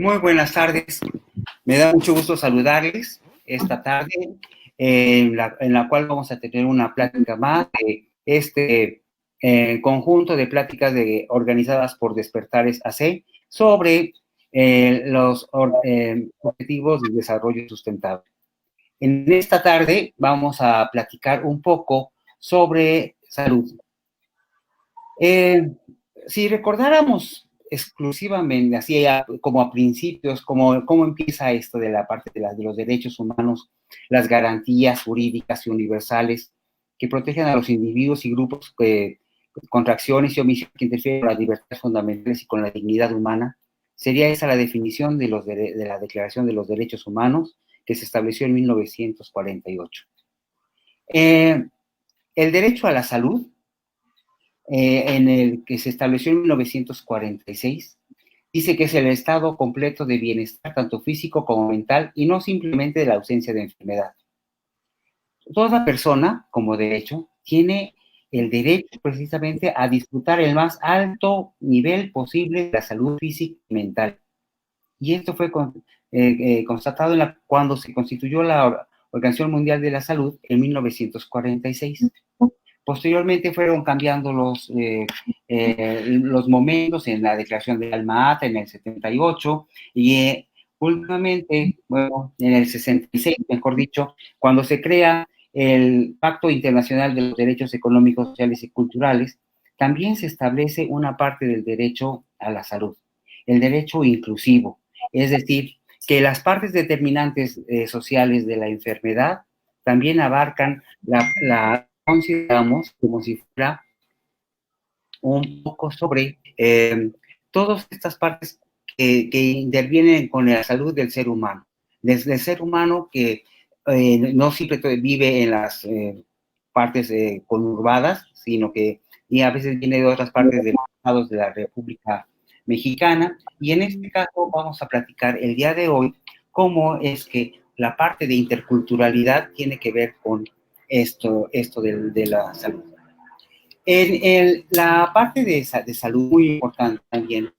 Muy buenas tardes. Me da mucho gusto saludarles esta tarde, en la cual vamos a tener una plática más de este conjunto de pláticas organizadas por Despertares AC sobre los objetivos de desarrollo sustentable. En esta tarde vamos a platicar un poco sobre salud. Si recordáramos exclusivamente, así como a principios, cómo empieza esto de la parte de los derechos humanos, las garantías jurídicas y universales que protegen a los individuos y grupos contra acciones y omisiones que interfieren con las libertades fundamentales y con la dignidad humana, sería esa la definición de la Declaración de los Derechos Humanos que se estableció en 1948. El derecho a la salud, en el que se estableció en 1946, dice que es el estado completo de bienestar, tanto físico como mental, y no simplemente de la ausencia de enfermedad. Toda persona, como derecho, tiene el derecho precisamente a disfrutar el más alto nivel posible de la salud física y mental. Y esto fue constatado cuando se constituyó la Organización Mundial de la Salud en 1946. Posteriormente fueron cambiando los momentos en la Declaración de Alma Ata en el 78 y últimamente, bueno, en el 66, mejor dicho, cuando se crea el Pacto Internacional de los Derechos Económicos, Sociales y Culturales, también se establece una parte del derecho a la salud, el derecho inclusivo, es decir, que las partes determinantes sociales de la enfermedad también abarcan la consideramos como si fuera un poco sobre todas estas partes que intervienen con la salud del ser humano. Desde el ser humano que no siempre vive en las partes conurbadas, sino que y a veces viene de otras partes de los estados de la República Mexicana. Y en este caso vamos a platicar el día de hoy cómo es que la parte de interculturalidad tiene que ver con esto de la salud. En la parte de salud, muy importante también,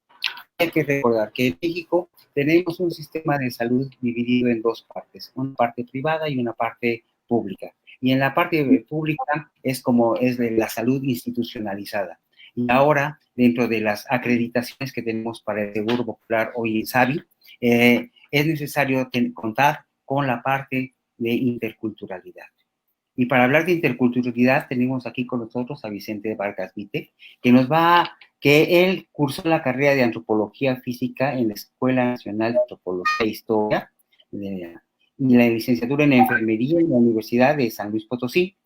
hay que recordar que en México tenemos un sistema de salud dividido en dos partes, una parte privada y una parte pública. Y en la parte pública es de la salud institucionalizada. Y ahora, dentro de las acreditaciones que tenemos para el Seguro Popular hoy en SABI, es necesario contar con la parte de interculturalidad. Y para hablar de interculturalidad tenemos aquí con nosotros a Vicente Vargas Vite, que él cursó la carrera de Antropología Física en la Escuela Nacional de Antropología e Historia y la licenciatura en Enfermería en la Universidad de San Luis Potosí.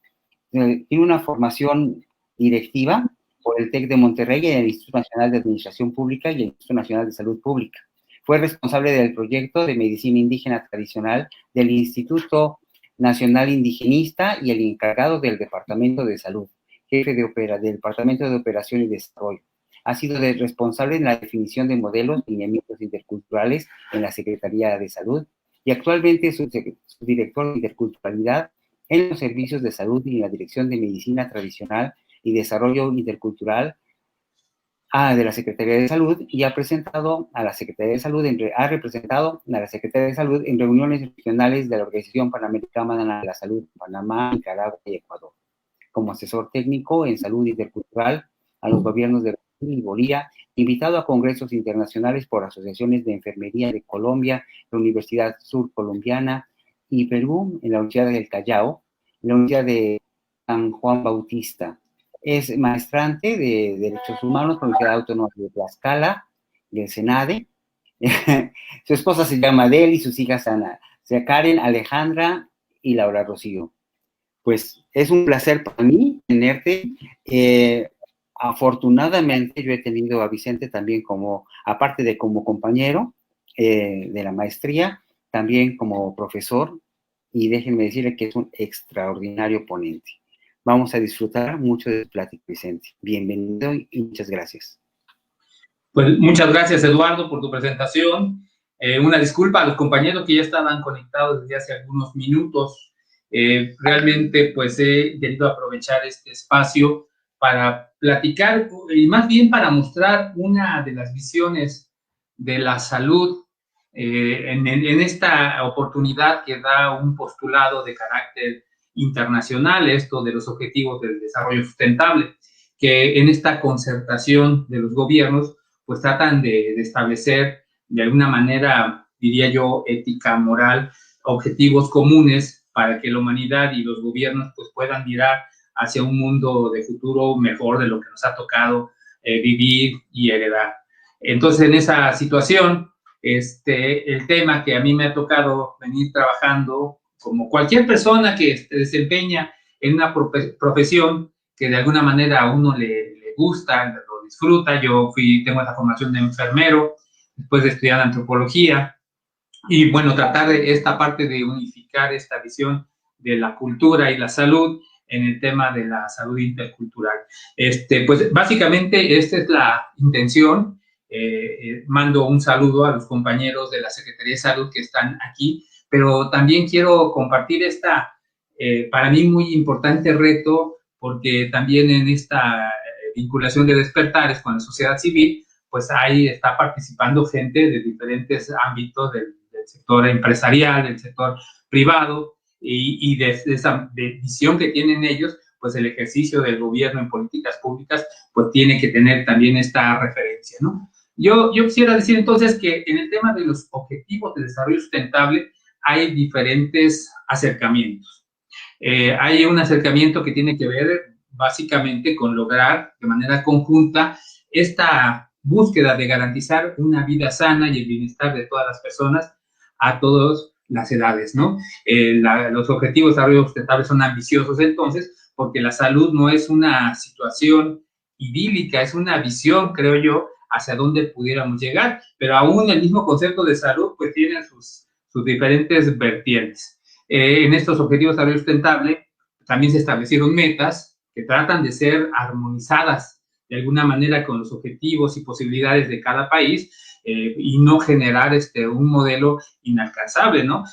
Tiene una formación directiva por el TEC de Monterrey y el Instituto Nacional de Administración Pública y el Instituto Nacional de Salud Pública. Fue responsable del proyecto de Medicina Indígena Tradicional del Instituto Nacional Indigenista y el encargado del Departamento de Salud, jefe del Departamento de Operación y Desarrollo. Ha sido responsable en la definición de modelos y lineamientos interculturales en la Secretaría de Salud y actualmente es su director de interculturalidad en los servicios de salud y en la Dirección de Medicina Tradicional y Desarrollo Intercultural de la Secretaría de Salud y ha representado a la Secretaría de Salud en reuniones regionales de la Organización Panamericana de la Salud en Panamá, Nicaragua y Ecuador, como asesor técnico en salud intercultural a los gobiernos de Brasil y Bolivia, invitado a congresos internacionales por asociaciones de enfermería de Colombia, la Universidad Sur Colombiana y Perú, en la Universidad del Callao, la Universidad de San Juan Bautista. Es maestrante de Derechos Humanos por la Universidad Autónoma de Tlaxcala, del SENADE. Su esposa se llama Adele y sus hijas Karen, Alejandra y Laura Rocío. Pues es un placer para mí tenerte. Afortunadamente yo he tenido a Vicente también aparte de como compañero de la maestría, también como profesor, y déjenme decirle que es un extraordinario ponente. Vamos a disfrutar mucho de tu plática, Vicente. Bienvenido y muchas gracias. Pues muchas gracias, Eduardo, por tu presentación. Una disculpa a los compañeros que ya estaban conectados desde hace algunos minutos. Realmente, pues, he querido aprovechar este espacio para platicar y más bien para mostrar una de las visiones de la salud en esta oportunidad que da un postulado de carácter internacional, esto de los objetivos del desarrollo sustentable, que en esta concertación de los gobiernos, pues tratan de establecer de alguna manera, diría yo, ética, moral, objetivos comunes para que la humanidad y los gobiernos pues puedan mirar hacia un mundo de futuro mejor de lo que nos ha tocado vivir y heredar. Entonces, en esa situación, el tema que a mí me ha tocado venir trabajando, como cualquier persona que se desempeña en una profesión que de alguna manera a uno le gusta, lo disfruta. Yo tengo la formación de enfermero, después de estudiar antropología, y bueno, tratar de esta parte de unificar esta visión de la cultura y la salud en el tema de la salud intercultural. Pues básicamente esta es la intención. Mando un saludo a los compañeros de la Secretaría de Salud que están aquí, pero también quiero compartir para mí muy importante reto, porque también en esta vinculación de despertares con la sociedad civil, pues ahí está participando gente de diferentes ámbitos del sector empresarial, del sector privado, y de esa visión que tienen ellos, pues el ejercicio del gobierno en políticas públicas, pues tiene que tener también esta referencia, ¿no? Yo quisiera decir entonces que en el tema de los objetivos de desarrollo sustentable hay diferentes acercamientos. Hay un acercamiento que tiene que ver básicamente con lograr de manera conjunta esta búsqueda de garantizar una vida sana y el bienestar de todas las personas a todas las edades, ¿no? Los objetivos de desarrollo sustentable son ambiciosos entonces, porque la salud no es una situación idílica, es una visión, creo yo, hacia dónde pudiéramos llegar, pero aún el mismo concepto de salud pues tiene sus diferentes vertientes. En estos objetivos de desarrollo sustentable también se establecieron metas que tratan de ser armonizadas de alguna manera con los objetivos y posibilidades de cada país, y no generar un modelo inalcanzable, ¿no?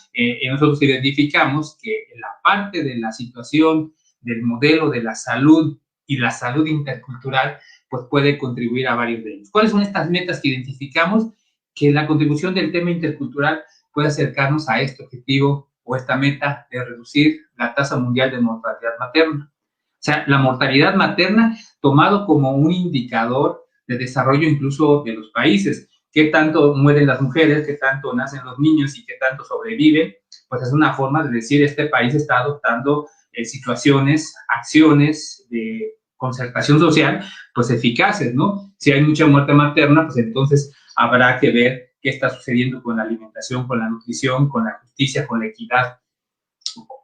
Nosotros identificamos que la parte de la situación del modelo de la salud y la salud intercultural, pues puede contribuir a varios de ellos. ¿Cuáles son estas metas que identificamos? Que la contribución del tema intercultural puede acercarnos a este objetivo o esta meta de reducir la tasa mundial de mortalidad materna. O sea, la mortalidad materna tomado como un indicador de desarrollo incluso de los países. Qué tanto mueren las mujeres, qué tanto nacen los niños y qué tanto sobreviven, pues es una forma de decir este país está adoptando situaciones, acciones de concertación social, pues eficaces, ¿no? Si hay mucha muerte materna, pues entonces habrá que ver qué está sucediendo con la alimentación, con la nutrición, con la justicia, con la equidad.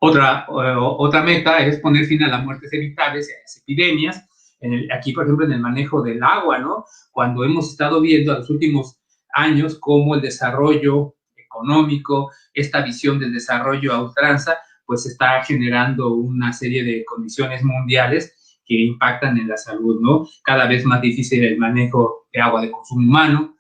Otra meta es poner fin a las muertes evitables y a las epidemias. Aquí, por ejemplo, en el manejo del agua, ¿no? Cuando hemos estado viendo en los últimos años cómo el desarrollo económico, esta visión del desarrollo a ultranza, pues está generando una serie de condiciones mundiales que impactan en la salud, ¿no? Cada vez más difícil el manejo de agua de consumo humano.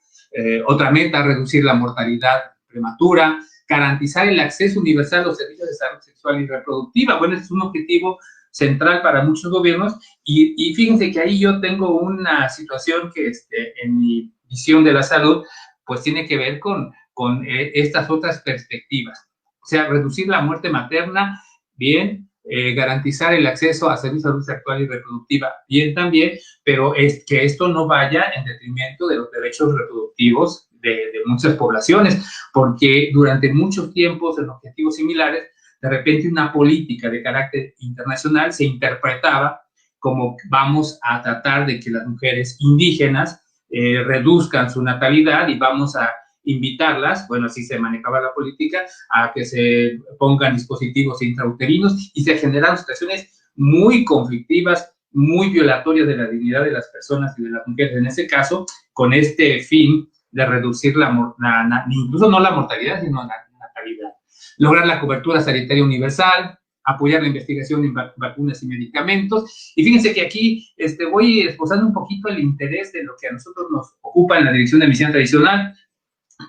Otra meta, reducir la mortalidad prematura, garantizar el acceso universal a los servicios de salud sexual y reproductiva. Bueno, es un objetivo central para muchos gobiernos, y fíjense que ahí yo tengo una situación que en mi visión de la salud, pues tiene que ver con estas otras perspectivas. O sea, reducir la muerte materna, bien, garantizar el acceso a servicios de salud sexual y reproductiva, bien también, pero es que esto no vaya en detrimento de los derechos reproductivos de muchas poblaciones, porque durante muchos tiempos en objetivos similares, de repente una política de carácter internacional se interpretaba como vamos a tratar de que las mujeres indígenas reduzcan su natalidad y vamos a invitarlas, bueno, así se manejaba la política, a que se pongan dispositivos intrauterinos, y se generaron situaciones muy conflictivas, muy violatorias de la dignidad de las personas y de las mujeres, en ese caso, con este fin de reducir incluso no la mortalidad, sino la natalidad. Lograr la cobertura sanitaria universal, apoyar la investigación en vacunas y medicamentos. Y fíjense que aquí voy esbozando un poquito el interés de lo que a nosotros nos ocupa en la Dirección de Medicina Tradicional,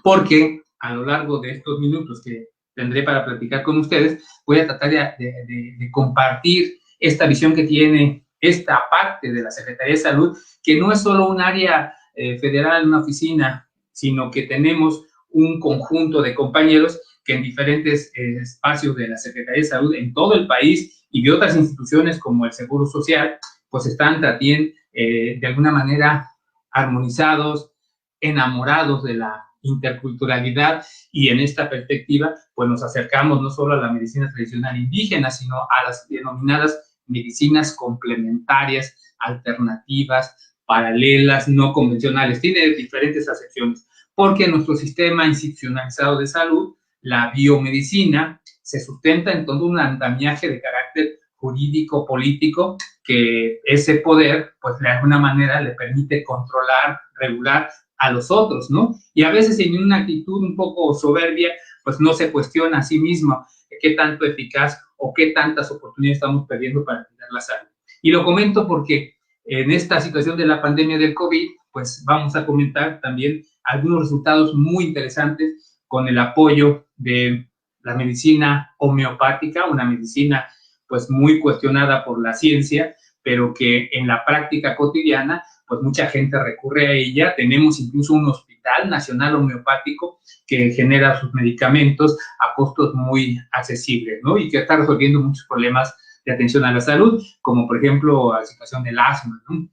porque a lo largo de estos minutos que tendré para platicar con ustedes, voy a tratar de compartir esta visión que tiene esta parte de la Secretaría de Salud, que no es solo un área federal, una oficina, sino que tenemos un conjunto de compañeros que en diferentes espacios de la Secretaría de Salud en todo el país y de otras instituciones como el Seguro Social, pues están también de alguna manera armonizados, enamorados de la interculturalidad, y en esta perspectiva pues nos acercamos no solo a la medicina tradicional indígena, sino a las denominadas medicinas complementarias, alternativas, paralelas, no convencionales. Tiene diferentes acepciones, porque nuestro sistema institucionalizado de salud, la biomedicina, se sustenta en todo un andamiaje de carácter jurídico, político, que ese poder, pues de alguna manera le permite controlar, regular a los otros, ¿no? Y a veces en una actitud un poco soberbia, pues no se cuestiona a sí mismo qué tanto eficaz o qué tantas oportunidades estamos perdiendo para tener la salud. Y lo comento porque en esta situación de la pandemia del COVID, pues vamos a comentar también algunos resultados muy interesantes con el apoyo de la medicina homeopática, una medicina pues muy cuestionada por la ciencia, pero que en la práctica cotidiana pues mucha gente recurre a ella. Tenemos incluso un hospital nacional homeopático que genera sus medicamentos a costos muy accesibles, ¿no? Y que está resolviendo muchos problemas de atención a la salud, como por ejemplo la situación del asma, ¿no?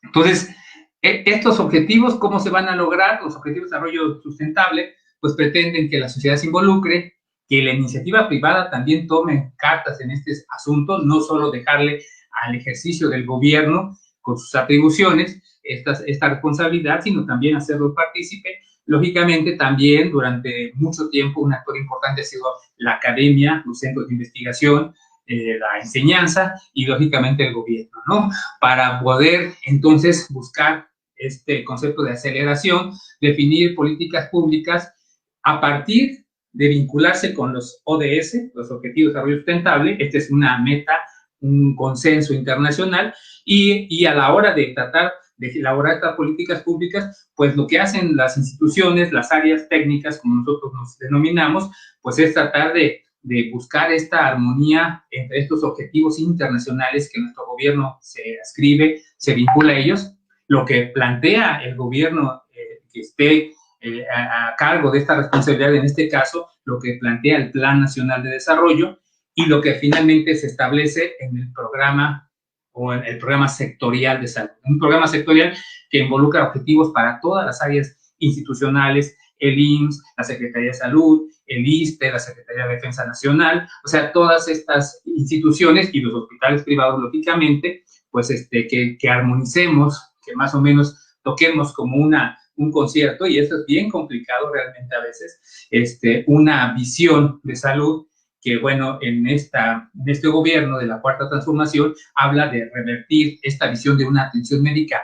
Entonces, estos objetivos, ¿cómo se van a lograr? Los objetivos de desarrollo sustentable, pues pretenden que la sociedad se involucre, que la iniciativa privada también tome cartas en este asunto, no solo dejarle al ejercicio del gobierno con sus atribuciones esta responsabilidad, sino también hacerlo partícipe. Lógicamente, también durante mucho tiempo un actor importante ha sido la academia, los centros de investigación, la enseñanza y lógicamente el gobierno, ¿no? Para poder entonces buscar este concepto de aceleración, definir políticas públicas a partir de vincularse con los ODS, los Objetivos de Desarrollo Sustentable. Esta es una meta, un consenso internacional, y a la hora de tratar de elaborar estas políticas públicas, pues lo que hacen las instituciones, las áreas técnicas, como nosotros nos denominamos, pues es tratar de buscar esta armonía entre estos objetivos internacionales que nuestro gobierno se adscribe, se vincula a ellos. Lo que plantea el gobierno que esté a cargo de esta responsabilidad, en este caso, lo que plantea el Plan Nacional de Desarrollo, y lo que finalmente se establece en el programa o en el programa sectorial de salud. Un programa sectorial que involucra objetivos para todas las áreas institucionales, el IMSS, la Secretaría de Salud, el ISSSTE, la Secretaría de Defensa Nacional, o sea, todas estas instituciones y los hospitales privados, lógicamente, pues que armonicemos, que más o menos toquemos como un concierto, y eso es bien complicado realmente a veces, una visión de salud que, bueno, en este gobierno de la Cuarta Transformación habla de revertir esta visión de una atención médica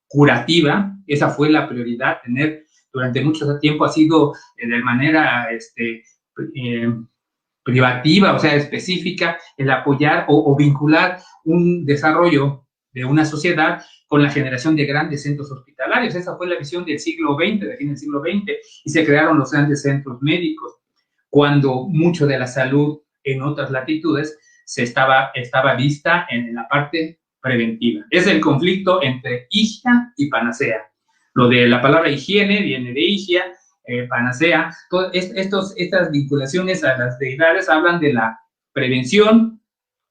curativa. Esa fue la prioridad, tener durante mucho tiempo ha sido de manera privativa, o sea, específica, el apoyar o vincular un desarrollo de una sociedad con la generación de grandes centros hospitalarios. Esa fue la visión del siglo XX, de fin del siglo XX, y se crearon los grandes centros médicos, cuando mucho de la salud en otras latitudes estaba vista en la parte preventiva. Es el conflicto entre higia y panacea. Lo de la palabra higiene viene de higia, panacea. Estas vinculaciones a las deidades hablan de la prevención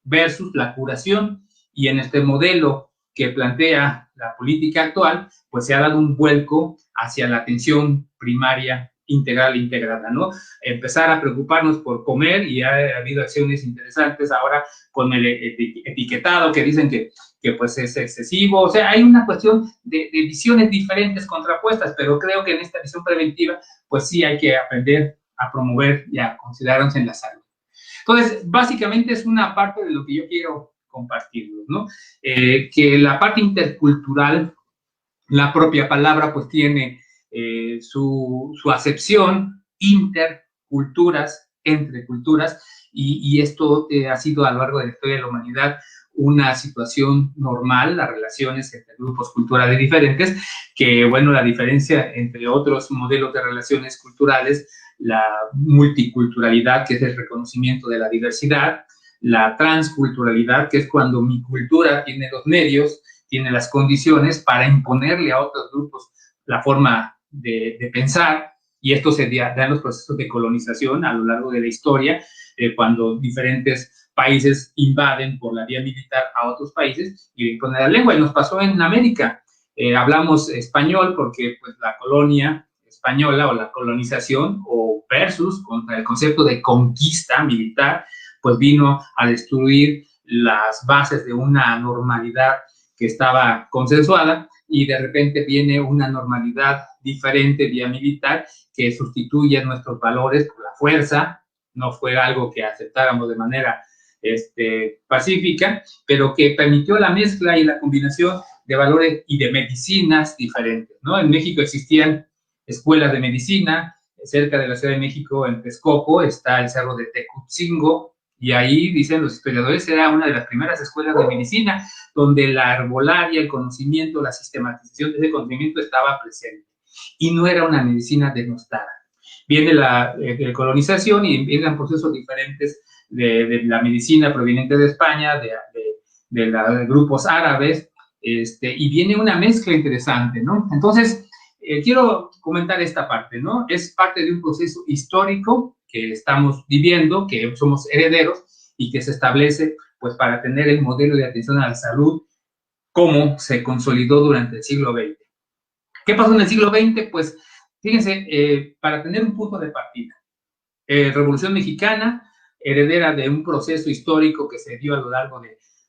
versus la curación, y en este modelo que plantea la política actual, pues se ha dado un vuelco hacia la atención primaria integral e integrada, ¿no? Empezar a preocuparnos por comer, y ha habido acciones interesantes ahora con el etiquetado que dicen que pues es excesivo. O sea, hay una cuestión de visiones diferentes, contrapuestas, pero creo que en esta visión preventiva, pues sí hay que aprender a promover y a considerarnos en la salud. Entonces, básicamente es una parte de lo que yo quiero compartir, ¿no? Que la parte intercultural, la propia palabra, pues tiene su acepción, interculturas, entre culturas, y esto ha sido a lo largo de la historia de la humanidad una situación normal, las relaciones entre grupos culturales diferentes, que, bueno, la diferencia entre otros modelos de relaciones culturales, la multiculturalidad, que es el reconocimiento de la diversidad, la transculturalidad, que es cuando mi cultura tiene los medios, tiene las condiciones para imponerle a otros grupos la forma de pensar, y esto se da en los procesos de colonización a lo largo de la historia, cuando diferentes países invaden por la vía militar a otros países y imponen la lengua, y nos pasó en América. Hablamos español porque pues, la colonia española o la colonización o versus contra el concepto de conquista militar, pues vino a destruir las bases de una normalidad que estaba consensuada, y de repente viene una normalidad diferente vía militar que sustituye nuestros valores por la fuerza. No fue algo que aceptáramos de manera pacífica, pero que permitió la mezcla y la combinación de valores y de medicinas diferentes, ¿no? En México existían escuelas de medicina, cerca de la Ciudad de México, en Texcoco, está el Cerro de Tecutzingo, y ahí, dicen los historiadores, era una de las primeras escuelas de medicina, donde la herbolaria, el conocimiento, la sistematización de ese conocimiento estaba presente, y no era una medicina denostada. Viene la colonización y empiezan procesos diferentes de la medicina proveniente de España, de los grupos árabes, y viene una mezcla interesante, ¿no? Entonces, quiero comentar esta parte, ¿no? Es parte de un proceso histórico que estamos viviendo, que somos herederos y que se establece, pues, para tener el modelo de atención a la salud como se consolidó durante el siglo XX. ¿Qué pasó en el siglo XX? Pues, fíjense, para tener un punto de partida, Revolución Mexicana, heredera de un proceso histórico que se dio a lo largo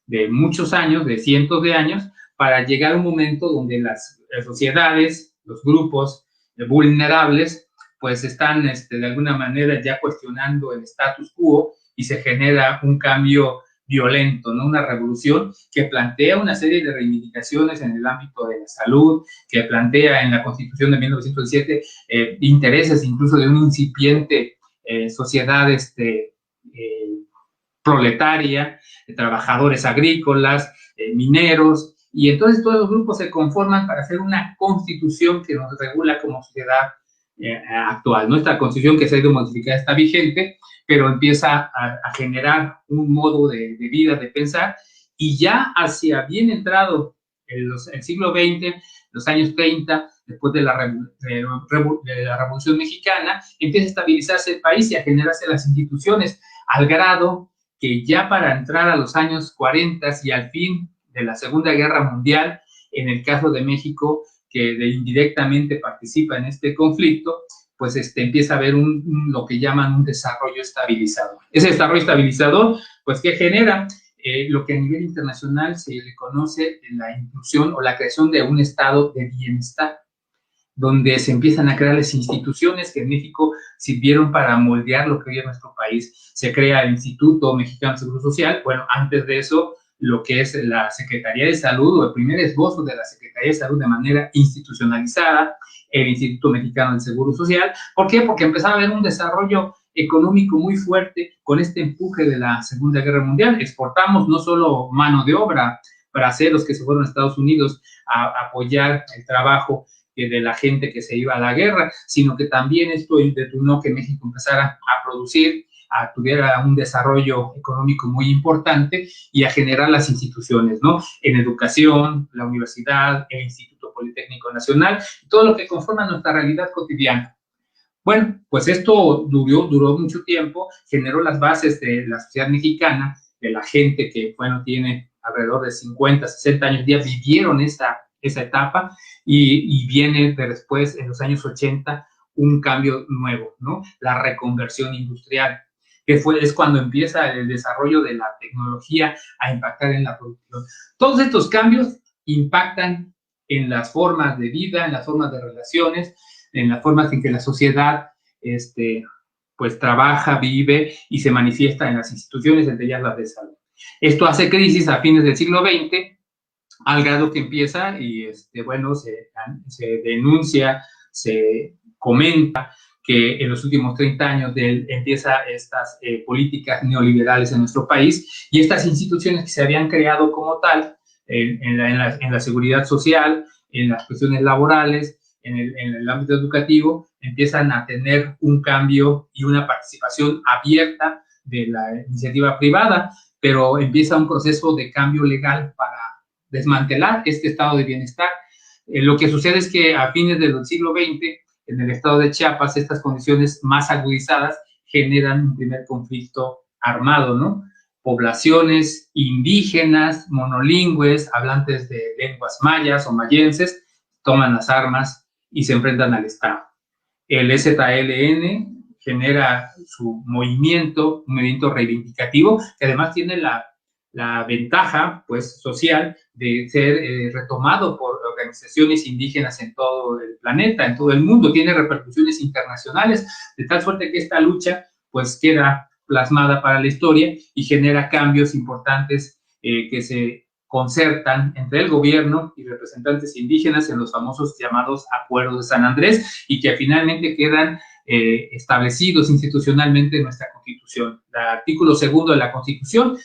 de muchos años, de cientos de años, para llegar a un momento donde las sociedades, los grupos vulnerables, pues están de alguna manera ya cuestionando el status quo, y se genera un cambio violento, ¿no? Una revolución que plantea una serie de reivindicaciones en el ámbito de la salud, que plantea en la Constitución de 1917 intereses incluso de una incipiente sociedad proletaria, de trabajadores agrícolas, mineros, y entonces todos los grupos se conforman para hacer una constitución que nos regula como sociedad actual. Nuestra constitución, que se ha ido modificada, está vigente, pero empieza a generar un modo de vida, de pensar, y ya hacia bien entrado el siglo XX, los años 30, después de la Revolución Mexicana, empieza a estabilizarse el país y a generarse las instituciones, al grado que ya para entrar a los años 40 y al fin de la Segunda Guerra Mundial, en el caso de México, que indirectamente participa en este conflicto, pues empieza a haber lo que llaman un desarrollo estabilizador. Ese desarrollo estabilizador, pues, ¿qué genera? Lo que a nivel internacional se le conoce la inclusión o la creación de un estado de bienestar, donde se empiezan a crear las instituciones que en México sirvieron para moldear lo que hoy es nuestro país. Se crea el Instituto Mexicano de Seguro Social. Bueno, antes de eso, lo que es la Secretaría de Salud, o el primer esbozo de la Secretaría de Salud de manera institucionalizada, el Instituto Mexicano del Seguro Social. ¿Por qué? Porque empezaba a haber un desarrollo económico muy fuerte con este empuje de la Segunda Guerra Mundial. Exportamos no solo mano de obra, braceros que se fueron a Estados Unidos a apoyar el trabajo de la gente que se iba a la guerra, sino que también esto detonó que México empezara a producir, tuviera un desarrollo económico muy importante y a generar las instituciones, ¿no? En educación, la universidad, el Instituto Politécnico Nacional, todo lo que conforma nuestra realidad cotidiana. Bueno, pues esto duró mucho tiempo, generó las bases de la sociedad mexicana, de la gente que, bueno, tiene alrededor de 50, 60 años, ya vivieron esa etapa, y viene después, en los años 80, un cambio nuevo, ¿no? La reconversión industrial, que es cuando empieza el desarrollo de la tecnología a impactar en la producción. Todos estos cambios impactan en las formas de vida, en las formas de relaciones, en las formas en que la sociedad pues trabaja, vive y se manifiesta en las instituciones, entre ellas las de salud. Esto hace crisis a fines del siglo XX, al grado que empieza y, bueno, se denuncia, se comenta que en los últimos 30 años empieza estas políticas neoliberales en nuestro país, y estas instituciones que se habían creado como tal en la seguridad social, en las cuestiones laborales, en el ámbito educativo, empiezan a tener un cambio y una participación abierta de la iniciativa privada, pero empieza un proceso de cambio legal para desmantelar este estado de bienestar. Lo que sucede es que a fines del siglo XX en el estado de Chiapas, estas condiciones más agudizadas generan un primer conflicto armado, ¿no? Poblaciones indígenas, monolingües, hablantes de lenguas mayas o mayenses, toman las armas y se enfrentan al Estado. El EZLN genera su movimiento, un movimiento reivindicativo, que además tiene la ventaja, pues, social de ser retomado por organizaciones indígenas en todo el planeta, en todo el mundo, tiene repercusiones internacionales, de tal suerte que esta lucha, pues, queda plasmada para la historia y genera cambios importantes que se concertan entre el gobierno y representantes indígenas en los famosos llamados Acuerdos de San Andrés y que finalmente quedan establecidos institucionalmente en nuestra Constitución. El artículo 2 de la Constitución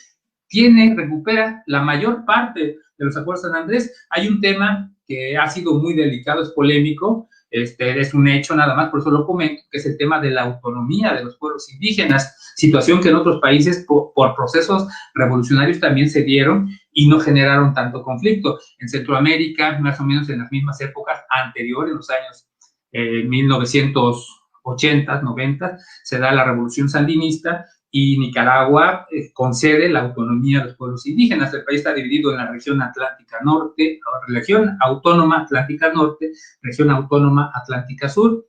recupera la mayor parte de los Acuerdos de San Andrés. Hay un tema que ha sido muy delicado, es polémico, es un hecho nada más, por eso lo comento, que es el tema de la autonomía de los pueblos indígenas, situación que en otros países por procesos revolucionarios también se dieron y no generaron tanto conflicto. En Centroamérica, más o menos en las mismas épocas anteriores, en los años 1980, 90, se da la revolución sandinista y Nicaragua concede la autonomía a los pueblos indígenas. El país está dividido en la región Atlántica Norte, región autónoma Atlántica Norte, región autónoma Atlántica Sur.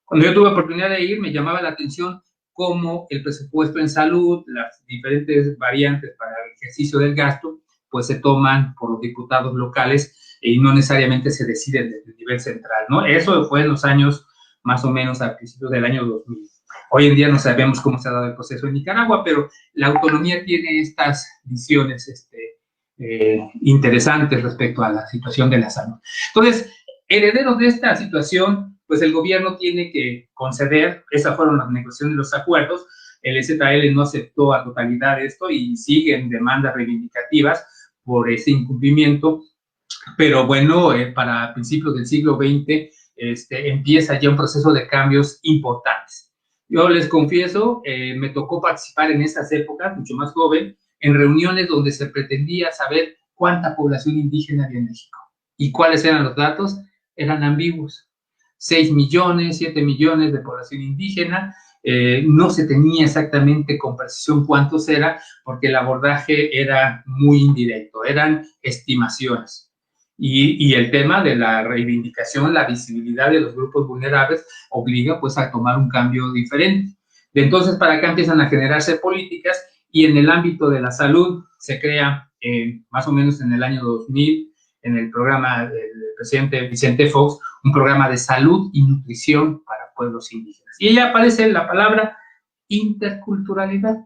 Cuando yo tuve oportunidad de ir, me llamaba la atención cómo el presupuesto en salud, las diferentes variantes para el ejercicio del gasto, pues se toman por los diputados locales y no necesariamente se deciden desde el nivel central, ¿no? Eso fue en los años más o menos a principios del año 2000. Hoy en día no sabemos cómo se ha dado el proceso en Nicaragua, pero la autonomía tiene estas visiones interesantes respecto a la situación de la salud. Entonces, herederos de esta situación, pues el gobierno tiene que conceder, esas fueron las negociaciones de los acuerdos, el EZL no aceptó a totalidad esto y siguen demandas reivindicativas por ese incumplimiento, pero bueno, para principios del siglo XX empieza ya un proceso de cambios importantes. Yo les confieso, me tocó participar en esas épocas, mucho más joven, en reuniones donde se pretendía saber cuánta población indígena había en México. ¿Y cuáles eran los datos? Eran ambiguos. 6 millones, 7 millones de población indígena, no se tenía exactamente con precisión cuántos era, porque el abordaje era muy indirecto, eran estimaciones. Y el tema de la reivindicación, la visibilidad de los grupos vulnerables, obliga pues a tomar un cambio diferente. De entonces para acá empiezan a generarse políticas y en el ámbito de la salud se crea más o menos en el año 2000, en el programa del presidente Vicente Fox, un programa de salud y nutrición para pueblos indígenas. Y ahí aparece la palabra interculturalidad.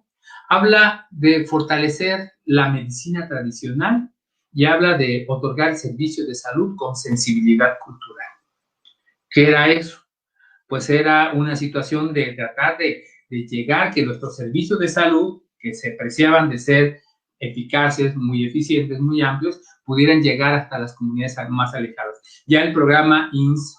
Habla de fortalecer la medicina tradicional y habla de otorgar servicios de salud con sensibilidad cultural. ¿Qué era eso? Pues era una situación de tratar de llegar que nuestros servicios de salud, que se preciaban de ser eficaces, muy eficientes, muy amplios, pudieran llegar hasta las comunidades más alejadas. Ya el programa IMSS,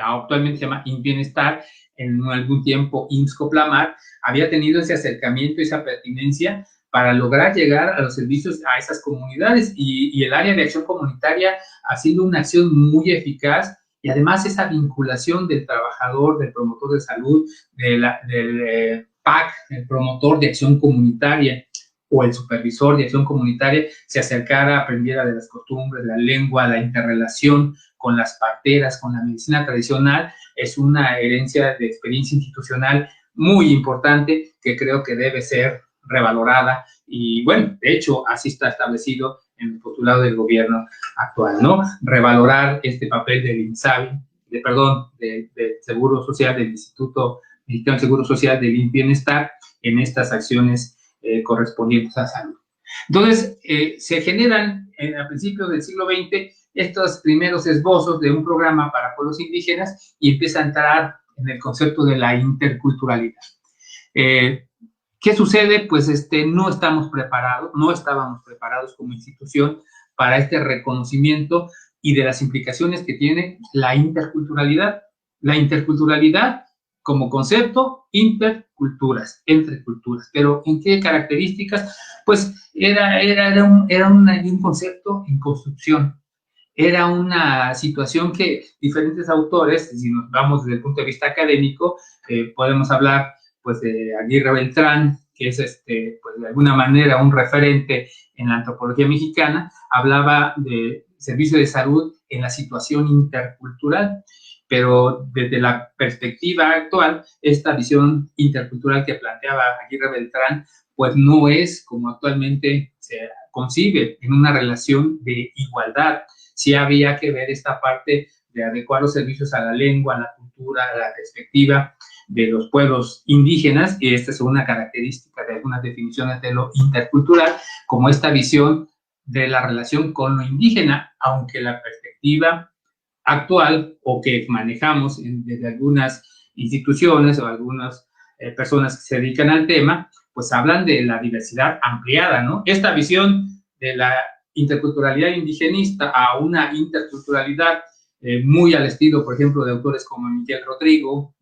actualmente se llama IMSS Bienestar, en algún tiempo IMSS Coplamar, había tenido ese acercamiento, esa pertinencia para lograr llegar a los servicios a esas comunidades y el área de acción comunitaria haciendo una acción muy eficaz y además esa vinculación del trabajador, del promotor de salud, del PAC, el promotor de acción comunitaria o el supervisor de acción comunitaria se acercara, aprendiera de las costumbres, la lengua, la interrelación con las parteras, con la medicina tradicional, es una herencia de experiencia institucional muy importante que creo que debe ser revalorada y bueno, de hecho así está establecido en el postulado del gobierno actual, ¿no? Revalorar este papel del INSABI, del Seguro Social, del Instituto Mexicano de Seguro Social, del IMSS Bienestar en estas acciones correspondientes a salud. Entonces, se generan a principios del siglo XX estos primeros esbozos de un programa para pueblos indígenas y empieza a entrar en el concepto de la interculturalidad. ¿Qué sucede? Pues no estábamos preparados como institución para este reconocimiento y de las implicaciones que tiene la interculturalidad. La interculturalidad como concepto, interculturas, entre culturas. Pero ¿en qué características? Pues era un concepto en construcción. era una situación que diferentes autores, si nos vamos desde el punto de vista académico, podemos hablar pues de Aguirre Beltrán, que es pues de alguna manera un referente en la antropología mexicana, hablaba de servicio de salud en la situación intercultural, pero desde la perspectiva actual, esta visión intercultural que planteaba Aguirre Beltrán, pues no es como actualmente se concibe en una relación de igualdad. Sí había que ver esta parte de adecuar los servicios a la lengua, a la cultura, a la perspectiva de los pueblos indígenas, y esta es una característica de algunas definiciones de lo intercultural, como esta visión de la relación con lo indígena, aunque la perspectiva actual o que manejamos desde algunas instituciones o algunas personas que se dedican al tema, pues hablan de la diversidad ampliada, ¿no? Esta visión de la interculturalidad indigenista a una interculturalidad muy al estilo, por ejemplo, de autores como Miguel Rodrigo,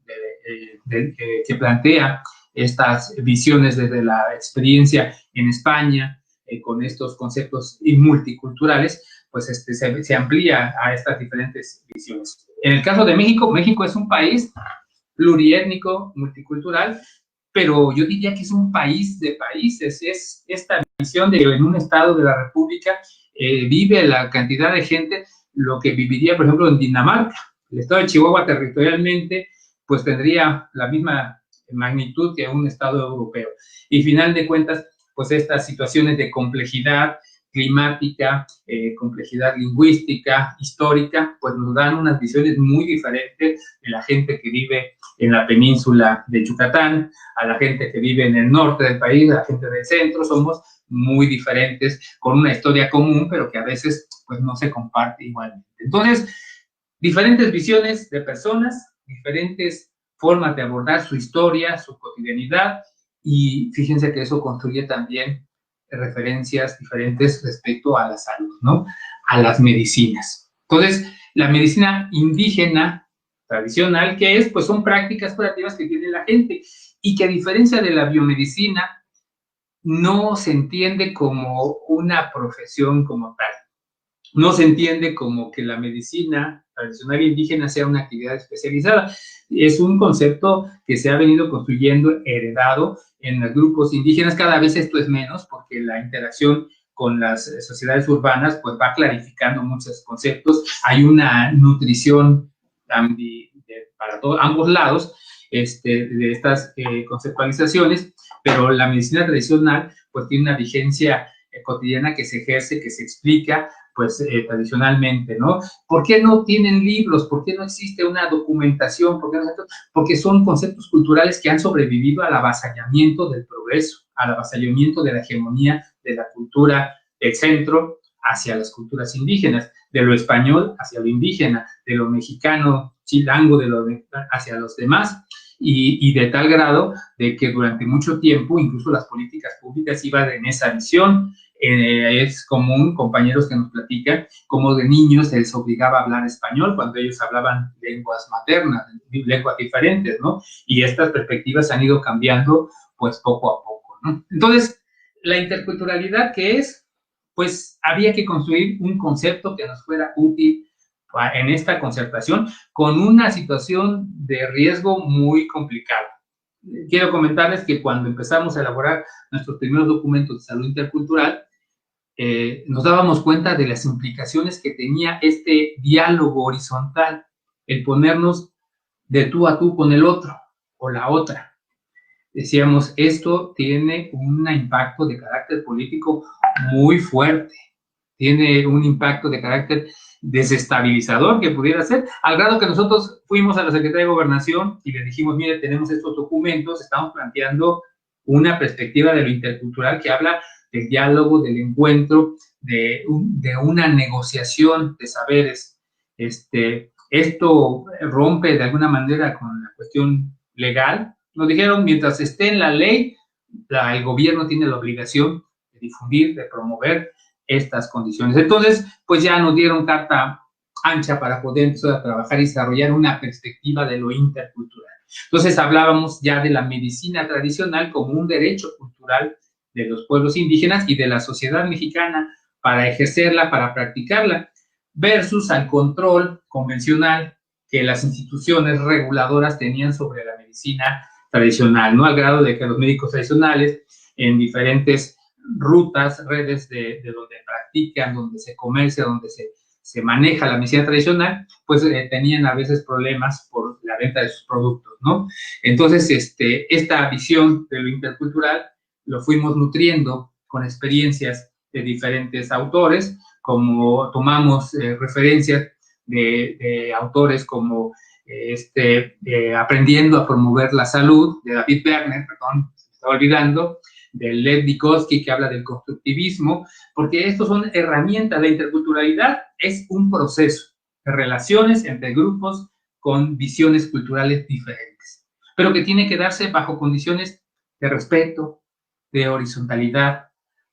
que plantea estas visiones desde la experiencia en España, con estos conceptos multiculturales, pues se amplía a estas diferentes visiones. En el caso de México, México es un país pluriétnico, multicultural, pero yo diría que es un país de países, es esta visión de que en un estado de la República vive la cantidad de gente lo que viviría, por ejemplo, en Dinamarca. El estado de Chihuahua territorialmente, pues tendría la misma magnitud que un estado europeo. Y final de cuentas, pues estas situaciones de complejidad climática, complejidad lingüística, histórica, pues nos dan unas visiones muy diferentes de la gente que vive en la península de Yucatán, a la gente que vive en el norte del país, a la gente del centro. Somos muy diferentes, con una historia común, pero que a veces pues no se comparte igualmente. Entonces, diferentes visiones de personas, diferentes formas de abordar su historia, su cotidianidad, y fíjense que eso construye también referencias diferentes respecto a la salud, ¿no? A las medicinas. Entonces, la medicina indígena tradicional, ¿qué es? Pues son prácticas curativas que tiene la gente y que a diferencia de la biomedicina, no se entiende como una profesión como tal. No se entiende como que la medicina tradicional indígena sea una actividad especializada. Es un concepto que se ha venido construyendo, heredado en los grupos indígenas. Cada vez esto es menos porque la interacción con las sociedades urbanas pues va clarificando muchos conceptos. Hay una nutrición para ambos lados de estas conceptualizaciones, pero la medicina tradicional pues tiene una vigencia cotidiana que se ejerce, que se explica pues tradicionalmente, ¿no? ¿Por qué no tienen libros? ¿Por qué no existe una documentación? Porque son conceptos culturales que han sobrevivido al avasallamiento del progreso, al avasallamiento de la hegemonía de la cultura del centro hacia las culturas indígenas, de lo español hacia lo indígena, de lo mexicano, chilango, hacia los demás, y de tal grado de que durante mucho tiempo incluso las políticas públicas iban en esa visión. Es común, compañeros que nos platican, como de niños se les obligaba a hablar español cuando ellos hablaban lenguas maternas, lenguas diferentes, ¿no? Y estas perspectivas han ido cambiando, pues, poco a poco, ¿no? Entonces, la interculturalidad, ¿qué es? Pues, había que construir un concepto que nos fuera útil en esta concertación con una situación de riesgo muy complicada. Quiero comentarles que cuando empezamos a elaborar nuestros primeros documentos de salud intercultural, nos dábamos cuenta de las implicaciones que tenía este diálogo horizontal, el ponernos de tú a tú con el otro o la otra. Decíamos, esto tiene un impacto de carácter político muy fuerte, tiene un impacto de carácter desestabilizador que pudiera ser, al grado que nosotros fuimos a la Secretaría de Gobernación y le dijimos, mire, tenemos estos documentos, estamos planteando una perspectiva de lo intercultural que habla del diálogo, del encuentro, de una negociación de saberes. Esto rompe de alguna manera con la cuestión legal. Nos dijeron, mientras esté en la ley, el gobierno tiene la obligación de difundir, de promover estas condiciones. Entonces, pues ya nos dieron carta ancha para poder empezar a trabajar y desarrollar una perspectiva de lo intercultural. Entonces hablábamos ya de la medicina tradicional como un derecho cultural de los pueblos indígenas y de la sociedad mexicana para ejercerla, para practicarla. versus al control convencional que las instituciones reguladoras tenían sobre la medicina tradicional, ¿no? Al grado de que los médicos tradicionales en diferentes rutas, redes de donde practican, donde se comercia, donde se maneja la medicina tradicional, pues tenían a veces problemas por la venta de sus productos, ¿no? Entonces, esta visión de lo intercultural lo fuimos nutriendo con experiencias de diferentes autores, como tomamos referencias de autores como Aprendiendo a promover la salud, de David Werner, perdón, se me estaba olvidando, de Lev Vygotsky, que habla del constructivismo, porque estos son herramientas. La interculturalidad es un proceso de relaciones entre grupos con visiones culturales diferentes, pero que tiene que darse bajo condiciones de respeto, de horizontalidad,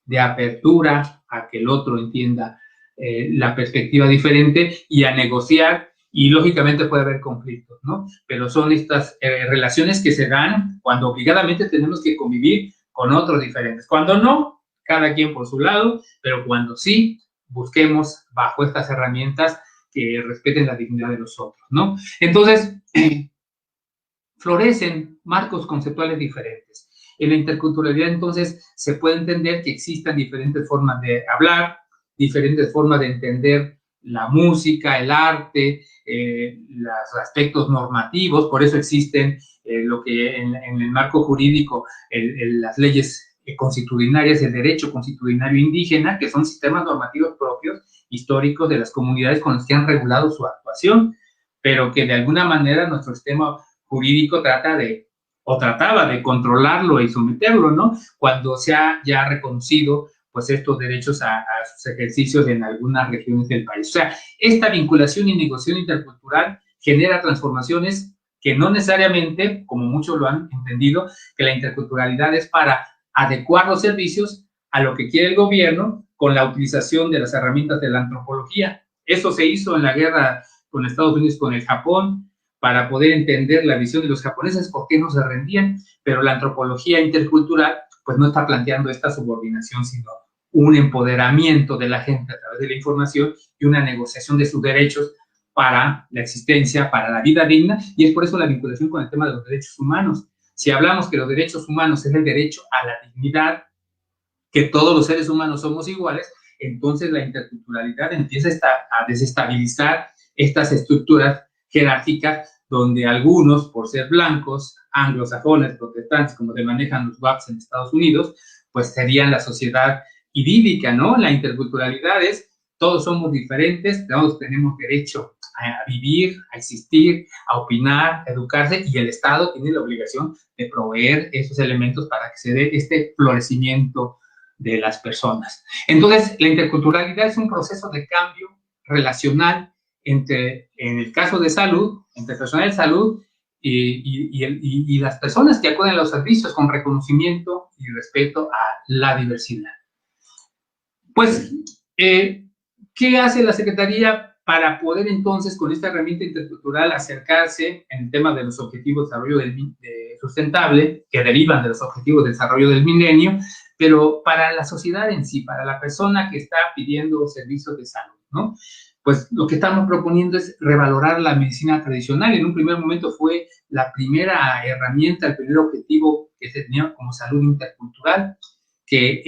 de apertura a que el otro entienda la perspectiva diferente y a negociar, y lógicamente puede haber conflictos, ¿no? Pero son estas relaciones que se dan cuando obligadamente tenemos que convivir con otros diferentes. Cuando no, cada quien por su lado, pero cuando sí, busquemos bajo estas herramientas que respeten la dignidad de los otros, ¿no? Entonces, florecen marcos conceptuales diferentes. En la interculturalidad, entonces, se puede entender que existan diferentes formas de hablar, diferentes formas de entender la música, el arte, los aspectos normativos. Por eso existen lo que en el marco jurídico, las leyes constitucionarias, el derecho constitucionario indígena, que son sistemas normativos propios, históricos de las comunidades con los que han regulado su actuación, pero que de alguna manera nuestro sistema jurídico trataba de controlarlo y someterlo, ¿no? Cuando se ha ya reconocido pues estos derechos a sus ejercicios en algunas regiones del país. O sea, esta vinculación y negociación intercultural genera transformaciones que no necesariamente, como muchos lo han entendido, que la interculturalidad es para adecuar los servicios a lo que quiere el gobierno con la utilización de las herramientas de la antropología. Eso se hizo en la guerra con Estados Unidos, con el Japón, para poder entender la visión de los japoneses, por qué no se rendían, pero la antropología intercultural pues no está planteando esta subordinación, sino un empoderamiento de la gente a través de la información y una negociación de sus derechos para la existencia, para la vida digna, y es por eso la vinculación con el tema de los derechos humanos. Si hablamos que los derechos humanos es el derecho a la dignidad, que todos los seres humanos somos iguales, entonces la interculturalidad empieza a desestabilizar estas estructuras jerárquicas donde algunos, por ser blancos, anglosajones, protestantes, como se manejan los WAPs en Estados Unidos, pues serían la sociedad idílica, ¿no? La interculturalidad es, todos somos diferentes, todos tenemos derecho a vivir, a existir, a opinar, a educarse, y el Estado tiene la obligación de proveer esos elementos para que se dé este florecimiento de las personas. Entonces, la interculturalidad es un proceso de cambio relacional entre, en el caso de salud, entre personal de salud y las personas que acuden a los servicios con reconocimiento y respeto a la diversidad. Pues, ¿qué hace la Secretaría para poder entonces, con esta herramienta intercultural, acercarse en el tema de los objetivos de desarrollo sustentable, que derivan de los objetivos de desarrollo del milenio, pero para la sociedad en sí, para la persona que está pidiendo servicios de salud, ¿no? Pues lo que estamos proponiendo es revalorar la medicina tradicional. En un primer momento fue la primera herramienta, el primer objetivo que se tenía como salud intercultural, que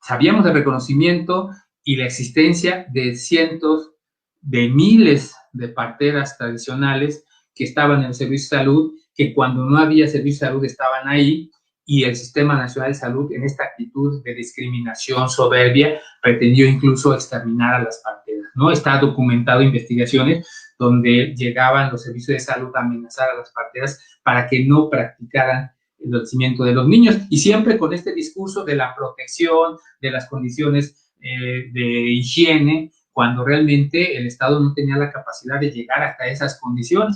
sabíamos del reconocimiento y la existencia de cientos de miles de parteras tradicionales que estaban en el servicio de salud, que cuando no había servicio de salud estaban ahí, y el Sistema Nacional de Salud, en esta actitud de discriminación soberbia, pretendió incluso exterminar a las parteras, ¿no? Está documentado investigaciones donde llegaban los servicios de salud a amenazar a las parteras para que no practicaran el nacimiento de los niños, y siempre con este discurso de la protección, de las condiciones de higiene, cuando realmente el Estado no tenía la capacidad de llegar hasta esas condiciones.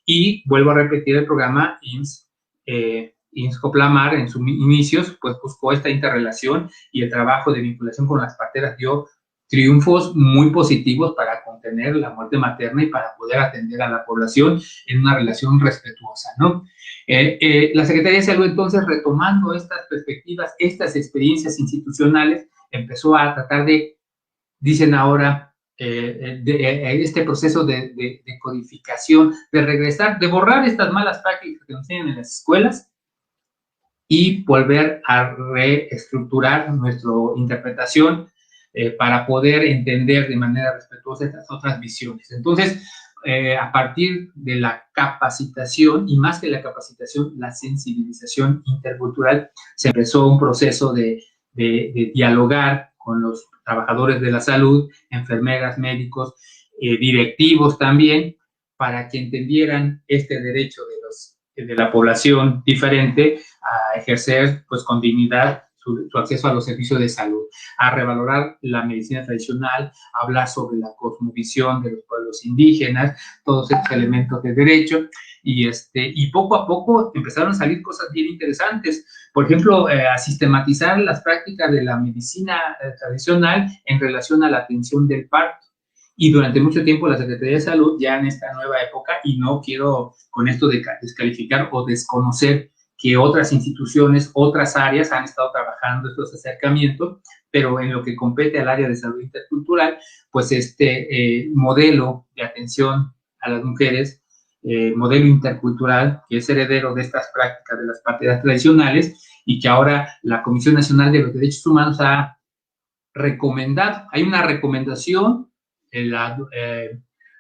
Y vuelvo a repetir, el programa IMSS-Coplamar, en sus inicios, pues buscó esta interrelación, y el trabajo de vinculación con las parteras dio triunfos muy positivos para contener la muerte materna y para poder atender a la población en una relación respetuosa, ¿no? La Secretaría de Salud, entonces, retomando estas perspectivas, estas experiencias institucionales, empezó a tratar de, dicen ahora, este proceso de codificación, de regresar, de borrar estas malas prácticas que nos tienen en las escuelas y volver a reestructurar nuestra interpretación para poder entender de manera respetuosa estas otras visiones. Entonces, a partir de la capacitación, y más que la capacitación, la sensibilización intercultural, se empezó un proceso de dialogar con los trabajadores de la salud, enfermeras, médicos, directivos también, para que entendieran este derecho de la población diferente a ejercer pues con dignidad su acceso a los servicios de salud, a revalorar la medicina tradicional, a hablar sobre la cosmovisión de los pueblos indígenas, todos estos elementos de derecho, y poco a poco empezaron a salir cosas bien interesantes. Por ejemplo, a sistematizar las prácticas de la medicina tradicional en relación a la atención del parto. Y durante mucho tiempo la Secretaría de Salud, ya en esta nueva época, y no quiero con esto descalificar o desconocer que otras instituciones, otras áreas han estado trabajando estos acercamientos, pero en lo que compete al área de salud intercultural, pues este modelo de atención a las mujeres, modelo intercultural, que es heredero de estas prácticas de las parteras tradicionales y que ahora la Comisión Nacional de los Derechos Humanos ha recomendado. Hay una recomendación, la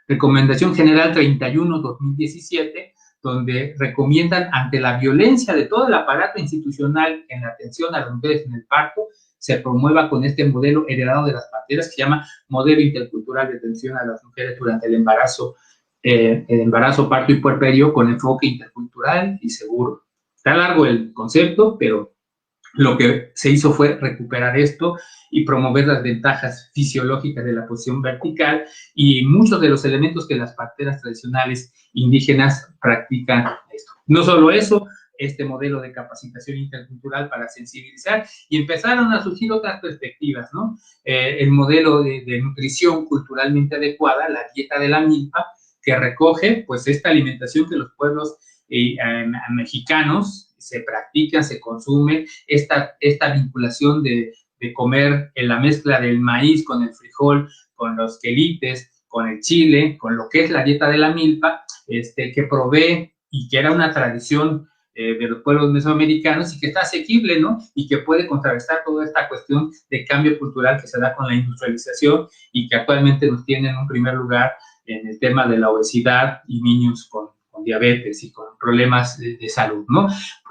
Recomendación General 31/2017, donde recomiendan, ante la violencia de todo el aparato institucional en la atención a las mujeres en el parto, se promueva con este modelo heredado de las parteras, que se llama Modelo Intercultural de Atención a las Mujeres durante el embarazo, parto y puerperio, con enfoque intercultural y seguro. Está largo el concepto, pero lo que se hizo fue recuperar esto y promover las ventajas fisiológicas de la posición vertical y muchos de los elementos que las parteras tradicionales indígenas practican esto. No solo eso, este modelo de capacitación intercultural para sensibilizar, y empezaron a surgir otras perspectivas, ¿no? El modelo de nutrición culturalmente adecuada, la dieta de la milpa, que recoge pues esta alimentación que los pueblos mexicanos se practica, se consume, esta vinculación de comer en la mezcla del maíz con el frijol, con los quelites, con el chile, con lo que es la dieta de la milpa, que provee y que era una tradición de los pueblos mesoamericanos y que está asequible, ¿no? Y que puede contrarrestar toda esta cuestión de cambio cultural que se da con la industrialización y que actualmente nos tiene en un primer lugar en el tema de la obesidad y niños con diabetes y con problemas de salud, ¿no?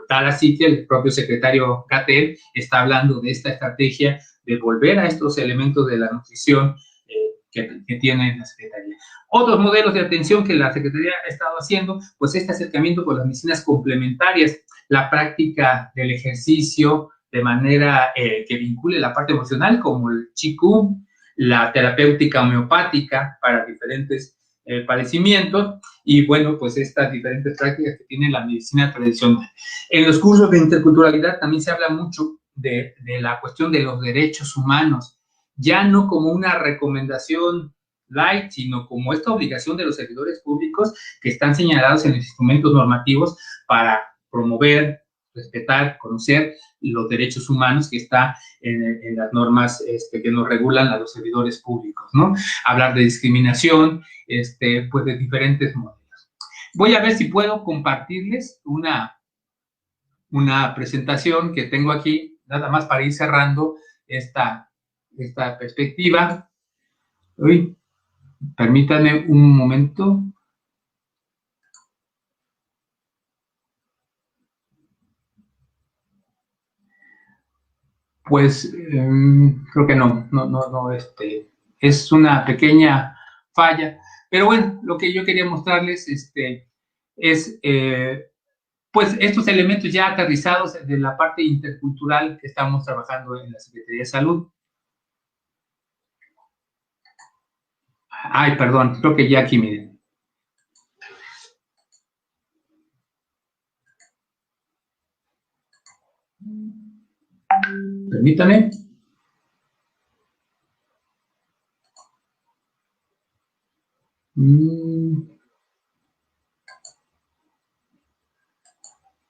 Tal así que el propio secretario Gatell está hablando de esta estrategia de volver a estos elementos de la nutrición que tiene la Secretaría. Otros modelos de atención que la Secretaría ha estado haciendo, pues este acercamiento con las medicinas complementarias, la práctica del ejercicio de manera que vincule la parte emocional, como el Qigong, la terapéutica homeopática para diferentes padecimientos, y bueno, pues estas diferentes prácticas que tiene la medicina tradicional. En los cursos de interculturalidad también se habla mucho de la cuestión de los derechos humanos, ya no como una recomendación light, sino como esta obligación de los servidores públicos que están señalados en los instrumentos normativos para promover, respetar, conocer los derechos humanos que está en las normas que nos regulan a los servidores públicos, ¿no? Hablar de discriminación, pues de diferentes modelos. Voy a ver si puedo compartirles una presentación que tengo aquí, nada más para ir cerrando esta perspectiva. Uy, permítanme un momento. Pues creo que no, es una pequeña falla. Pero bueno, lo que yo quería mostrarles es pues estos elementos ya aterrizados de la parte intercultural que estamos trabajando en la Secretaría de Salud. Ay, perdón, creo que ya aquí, miren. Permítanme.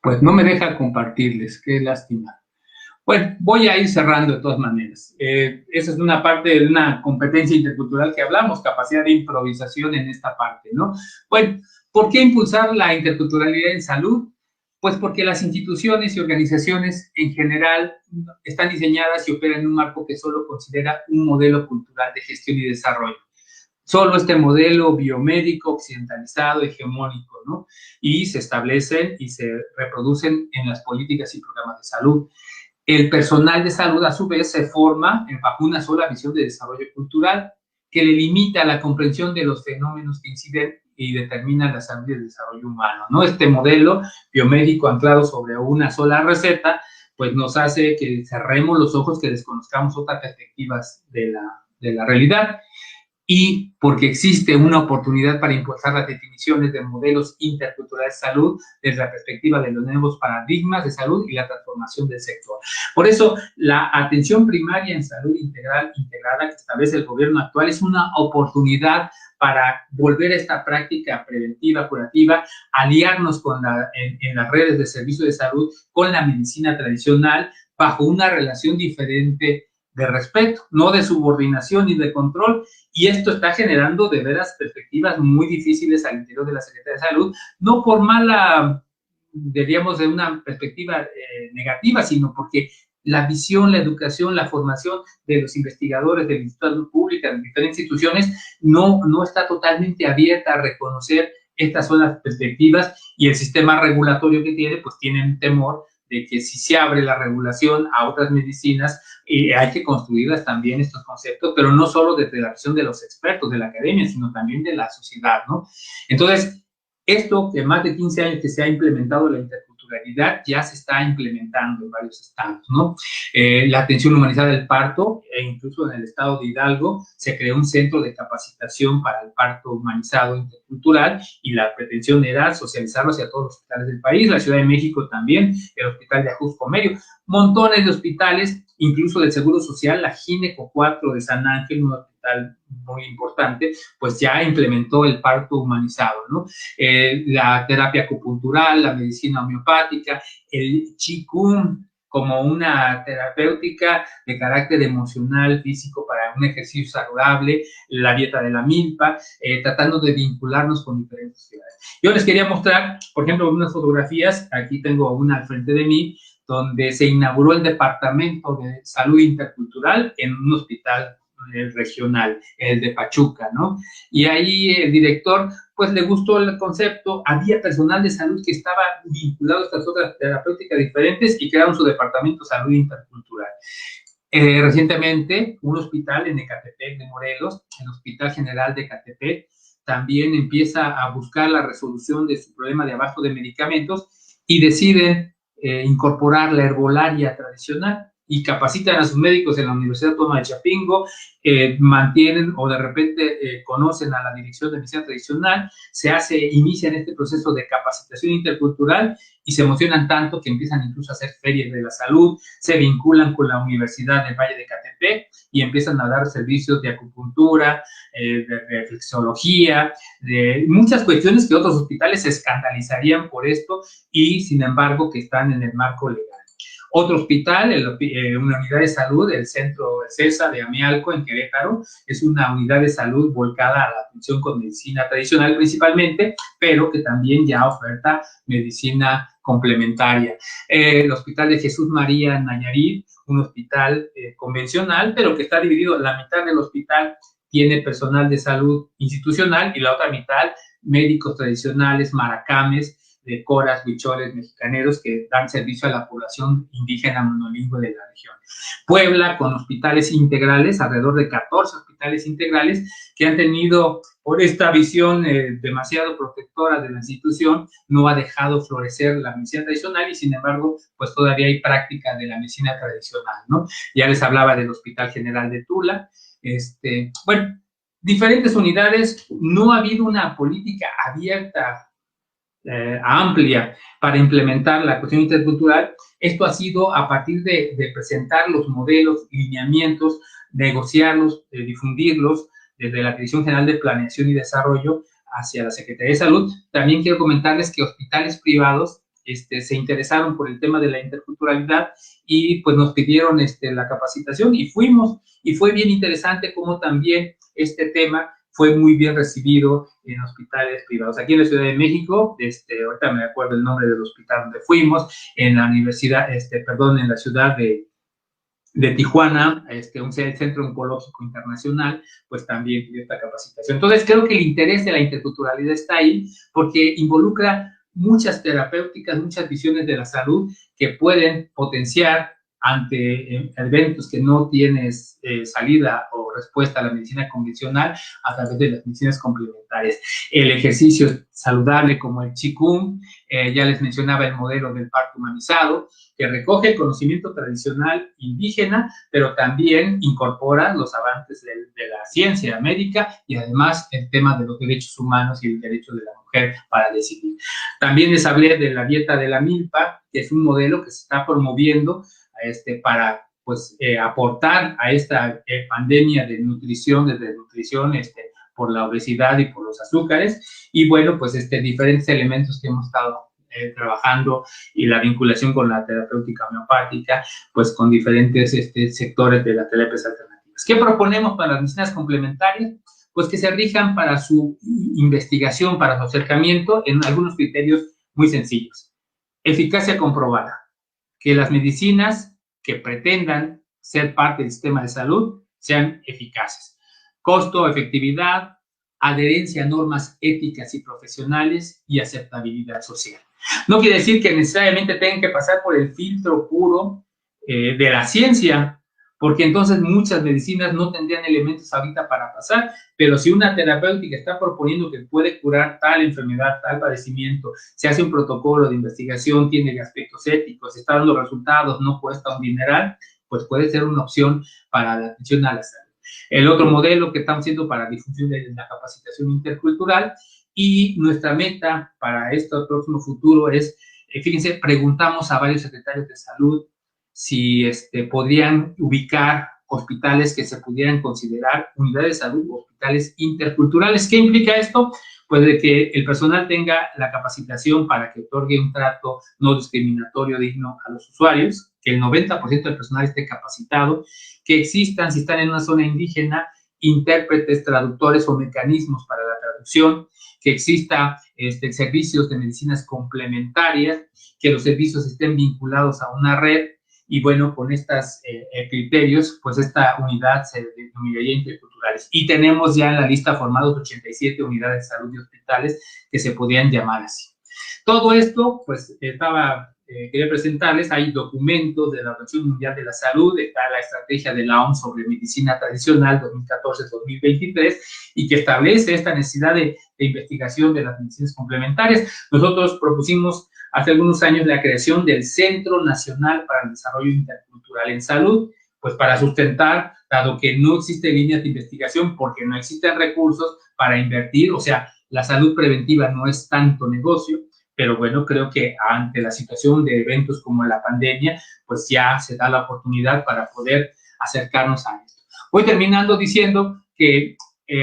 Pues no me deja compartirles, qué lástima. Bueno, voy a ir cerrando de todas maneras. Esa es una parte de una competencia intercultural que hablamos, capacidad de improvisación en esta parte, ¿no? Bueno, ¿por qué impulsar la interculturalidad en salud? Pues porque las instituciones y organizaciones en general están diseñadas y operan en un marco que solo considera un modelo cultural de gestión y desarrollo. Solo este modelo biomédico occidentalizado, hegemónico, ¿no? Y se establecen y se reproducen en las políticas y programas de salud. El personal de salud, a su vez, se forma bajo una sola visión de desarrollo cultural que le limita la comprensión de los fenómenos que inciden y determinan la salud y el desarrollo humano, ¿no? Este modelo biomédico anclado sobre una sola receta, pues nos hace que cerremos los ojos, que desconozcamos otras perspectivas de la realidad. Y porque existe una oportunidad para impulsar las definiciones de modelos interculturales de salud desde la perspectiva de los nuevos paradigmas de salud y la transformación del sector. Por eso, la atención primaria en salud integral, integrada que establece el gobierno actual es una oportunidad para volver a esta práctica preventiva, curativa, aliarnos con en las redes de servicio de salud con la medicina tradicional bajo una relación diferente de respeto, no de subordinación ni de control, y esto está generando de veras perspectivas muy difíciles al interior de la Secretaría de Salud, no por mala, diríamos, de una perspectiva negativa, sino porque la visión, la educación, la formación de los investigadores del Instituto de Salud Pública, de diferentes instituciones, no está totalmente abierta a reconocer estas son las perspectivas, y el sistema regulatorio que tiene, pues tienen temor de que si se abre la regulación a otras medicinas, hay que construirlas también estos conceptos, pero no solo desde la visión de los expertos de la academia, sino también de la sociedad, ¿no? Entonces, esto que más de 15 años que se ha implementado la interculturalidad, ya se está implementando en varios estados, ¿no? La atención humanizada del parto, e incluso en el estado de Hidalgo, se creó un centro de capacitación para el parto humanizado intercultural, y la pretensión era socializarlo hacia todos los hospitales del país. La Ciudad de México también, el Hospital de Ajusco Medio, montones de hospitales, incluso del Seguro Social, la Gineco 4 de San Ángel, un hospital muy importante, pues ya implementó el parto humanizado, ¿no? La terapia acupuntural, la medicina homeopática, el Qigong como una terapéutica de carácter emocional, físico, para un ejercicio saludable, la dieta de la milpa, tratando de vincularnos con diferentes ciudades. Yo les quería mostrar, por ejemplo, unas fotografías, aquí tengo una al frente de mí, donde se inauguró el Departamento de Salud Intercultural en un hospital regional, el de Pachuca, ¿no? Y ahí el director, pues le gustó el concepto, había personal de salud que estaba vinculado a estas otras terapéuticas diferentes y crearon su Departamento de Salud Intercultural. Recientemente, un hospital en Ecatepec de Morelos, el Hospital General de Ecatepec, también empieza a buscar la resolución de su problema de abasto de medicamentos y deciden incorporar la herbolaria tradicional y capacitan a sus médicos en la Universidad Autónoma de Chapingo, mantienen o de repente conocen a la Dirección de Medicina Tradicional, inician este proceso de capacitación intercultural y se emocionan tanto que empiezan incluso a hacer ferias de la salud, se vinculan con la Universidad del Valle de Ecatepec y empiezan a dar servicios de acupuntura, de reflexología, de muchas cuestiones que otros hospitales se escandalizarían por esto y sin embargo que están en el marco legal. Otro hospital, una unidad de salud, el Centro CESA de Amialco en Querétaro, es una unidad de salud volcada a la atención con medicina tradicional principalmente, pero que también ya oferta medicina complementaria. El Hospital de Jesús María en Nayarit, un hospital convencional, pero que está dividido, la mitad del hospital tiene personal de salud institucional y la otra mitad médicos tradicionales, maracames, de coras, huicholes, mexicaneros que dan servicio a la población indígena monolingüe de la región. Puebla, con hospitales integrales, alrededor de 14 hospitales integrales que han tenido, por esta visión demasiado protectora de la institución, no ha dejado florecer la medicina tradicional y sin embargo, pues todavía hay práctica de la medicina tradicional, ¿no? Ya les hablaba del Hospital General de Tula. Bueno, diferentes unidades, no ha habido una política abierta, amplia para implementar la cuestión intercultural. Esto ha sido a partir de presentar los modelos, lineamientos, negociarlos, difundirlos desde la Dirección General de Planeación y Desarrollo hacia la Secretaría de Salud. También quiero comentarles que hospitales privados se interesaron por el tema de la interculturalidad y pues nos pidieron la capacitación y fuimos, y fue bien interesante como también este tema fue muy bien recibido en hospitales privados. Aquí en la Ciudad de México, ahorita me acuerdo el nombre del hospital donde fuimos, en la universidad, en la ciudad de Tijuana, un centro oncológico internacional, pues también dio esta capacitación. Entonces, creo que el interés de la interculturalidad está ahí porque involucra muchas terapéuticas, muchas visiones de la salud que pueden potenciar ante eventos que no tienes salida o respuesta a la medicina convencional a través de las medicinas complementarias. El ejercicio saludable como el Qigong, ya les mencionaba el modelo del parto humanizado, que recoge el conocimiento tradicional indígena, pero también incorpora los avances de la ciencia médica y además el tema de los derechos humanos y el derecho de la mujer para decidir. También les hablé de la dieta de la milpa, que es un modelo que se está promoviendo para pues, aportar a esta pandemia de nutrición, de desnutrición, por la obesidad y por los azúcares, y bueno, pues diferentes elementos que hemos estado trabajando y la vinculación con la terapéutica homeopática, pues con diferentes sectores de las terapias alternativas. ¿Qué proponemos para las medicinas complementarias? Pues que se rijan para su investigación, para su acercamiento en algunos criterios muy sencillos. Eficacia comprobada. Que las medicinas que pretendan ser parte del sistema de salud sean eficaces. Costo, efectividad, adherencia a normas éticas y profesionales y aceptabilidad social. No quiere decir que necesariamente tengan que pasar por el filtro puro de la ciencia, porque entonces muchas medicinas no tendrían elementos ahorita para pasar, pero si una terapéutica está proponiendo que puede curar tal enfermedad, tal padecimiento, se hace un protocolo de investigación, tiene aspectos éticos, está dando resultados, no cuesta un dineral, pues puede ser una opción para la atención a la salud. El otro modelo que estamos haciendo para difusión de la capacitación intercultural y nuestra meta para este próximo futuro es, fíjense, preguntamos a varios secretarios de salud si podrían ubicar hospitales que se pudieran considerar unidades de salud o hospitales interculturales. ¿Qué implica esto? Pues de que el personal tenga la capacitación para que otorgue un trato no discriminatorio digno a los usuarios, que el 90% del personal esté capacitado, que existan, si están en una zona indígena, intérpretes, traductores o mecanismos para la traducción, que exista servicios de medicinas complementarias, que los servicios estén vinculados a una red. Y bueno, con estos criterios, pues esta unidad se denominaría interculturales. Y tenemos ya en la lista formados 87 unidades de salud y hospitales que se podían llamar así. Todo esto, pues quería presentarles, hay documentos de la Organización Mundial de la Salud, está la estrategia de la OMS sobre medicina tradicional 2014-2023 y que establece esta necesidad de investigación de las medicinas complementarias. Nosotros propusimos hace algunos años la creación del Centro Nacional para el Desarrollo Intercultural en Salud, pues para sustentar, dado que no existe líneas de investigación porque no existen recursos para invertir, o sea, la salud preventiva no es tanto negocio, pero bueno, creo que ante la situación de eventos como la pandemia, pues ya se da la oportunidad para poder acercarnos a esto. Voy terminando diciendo que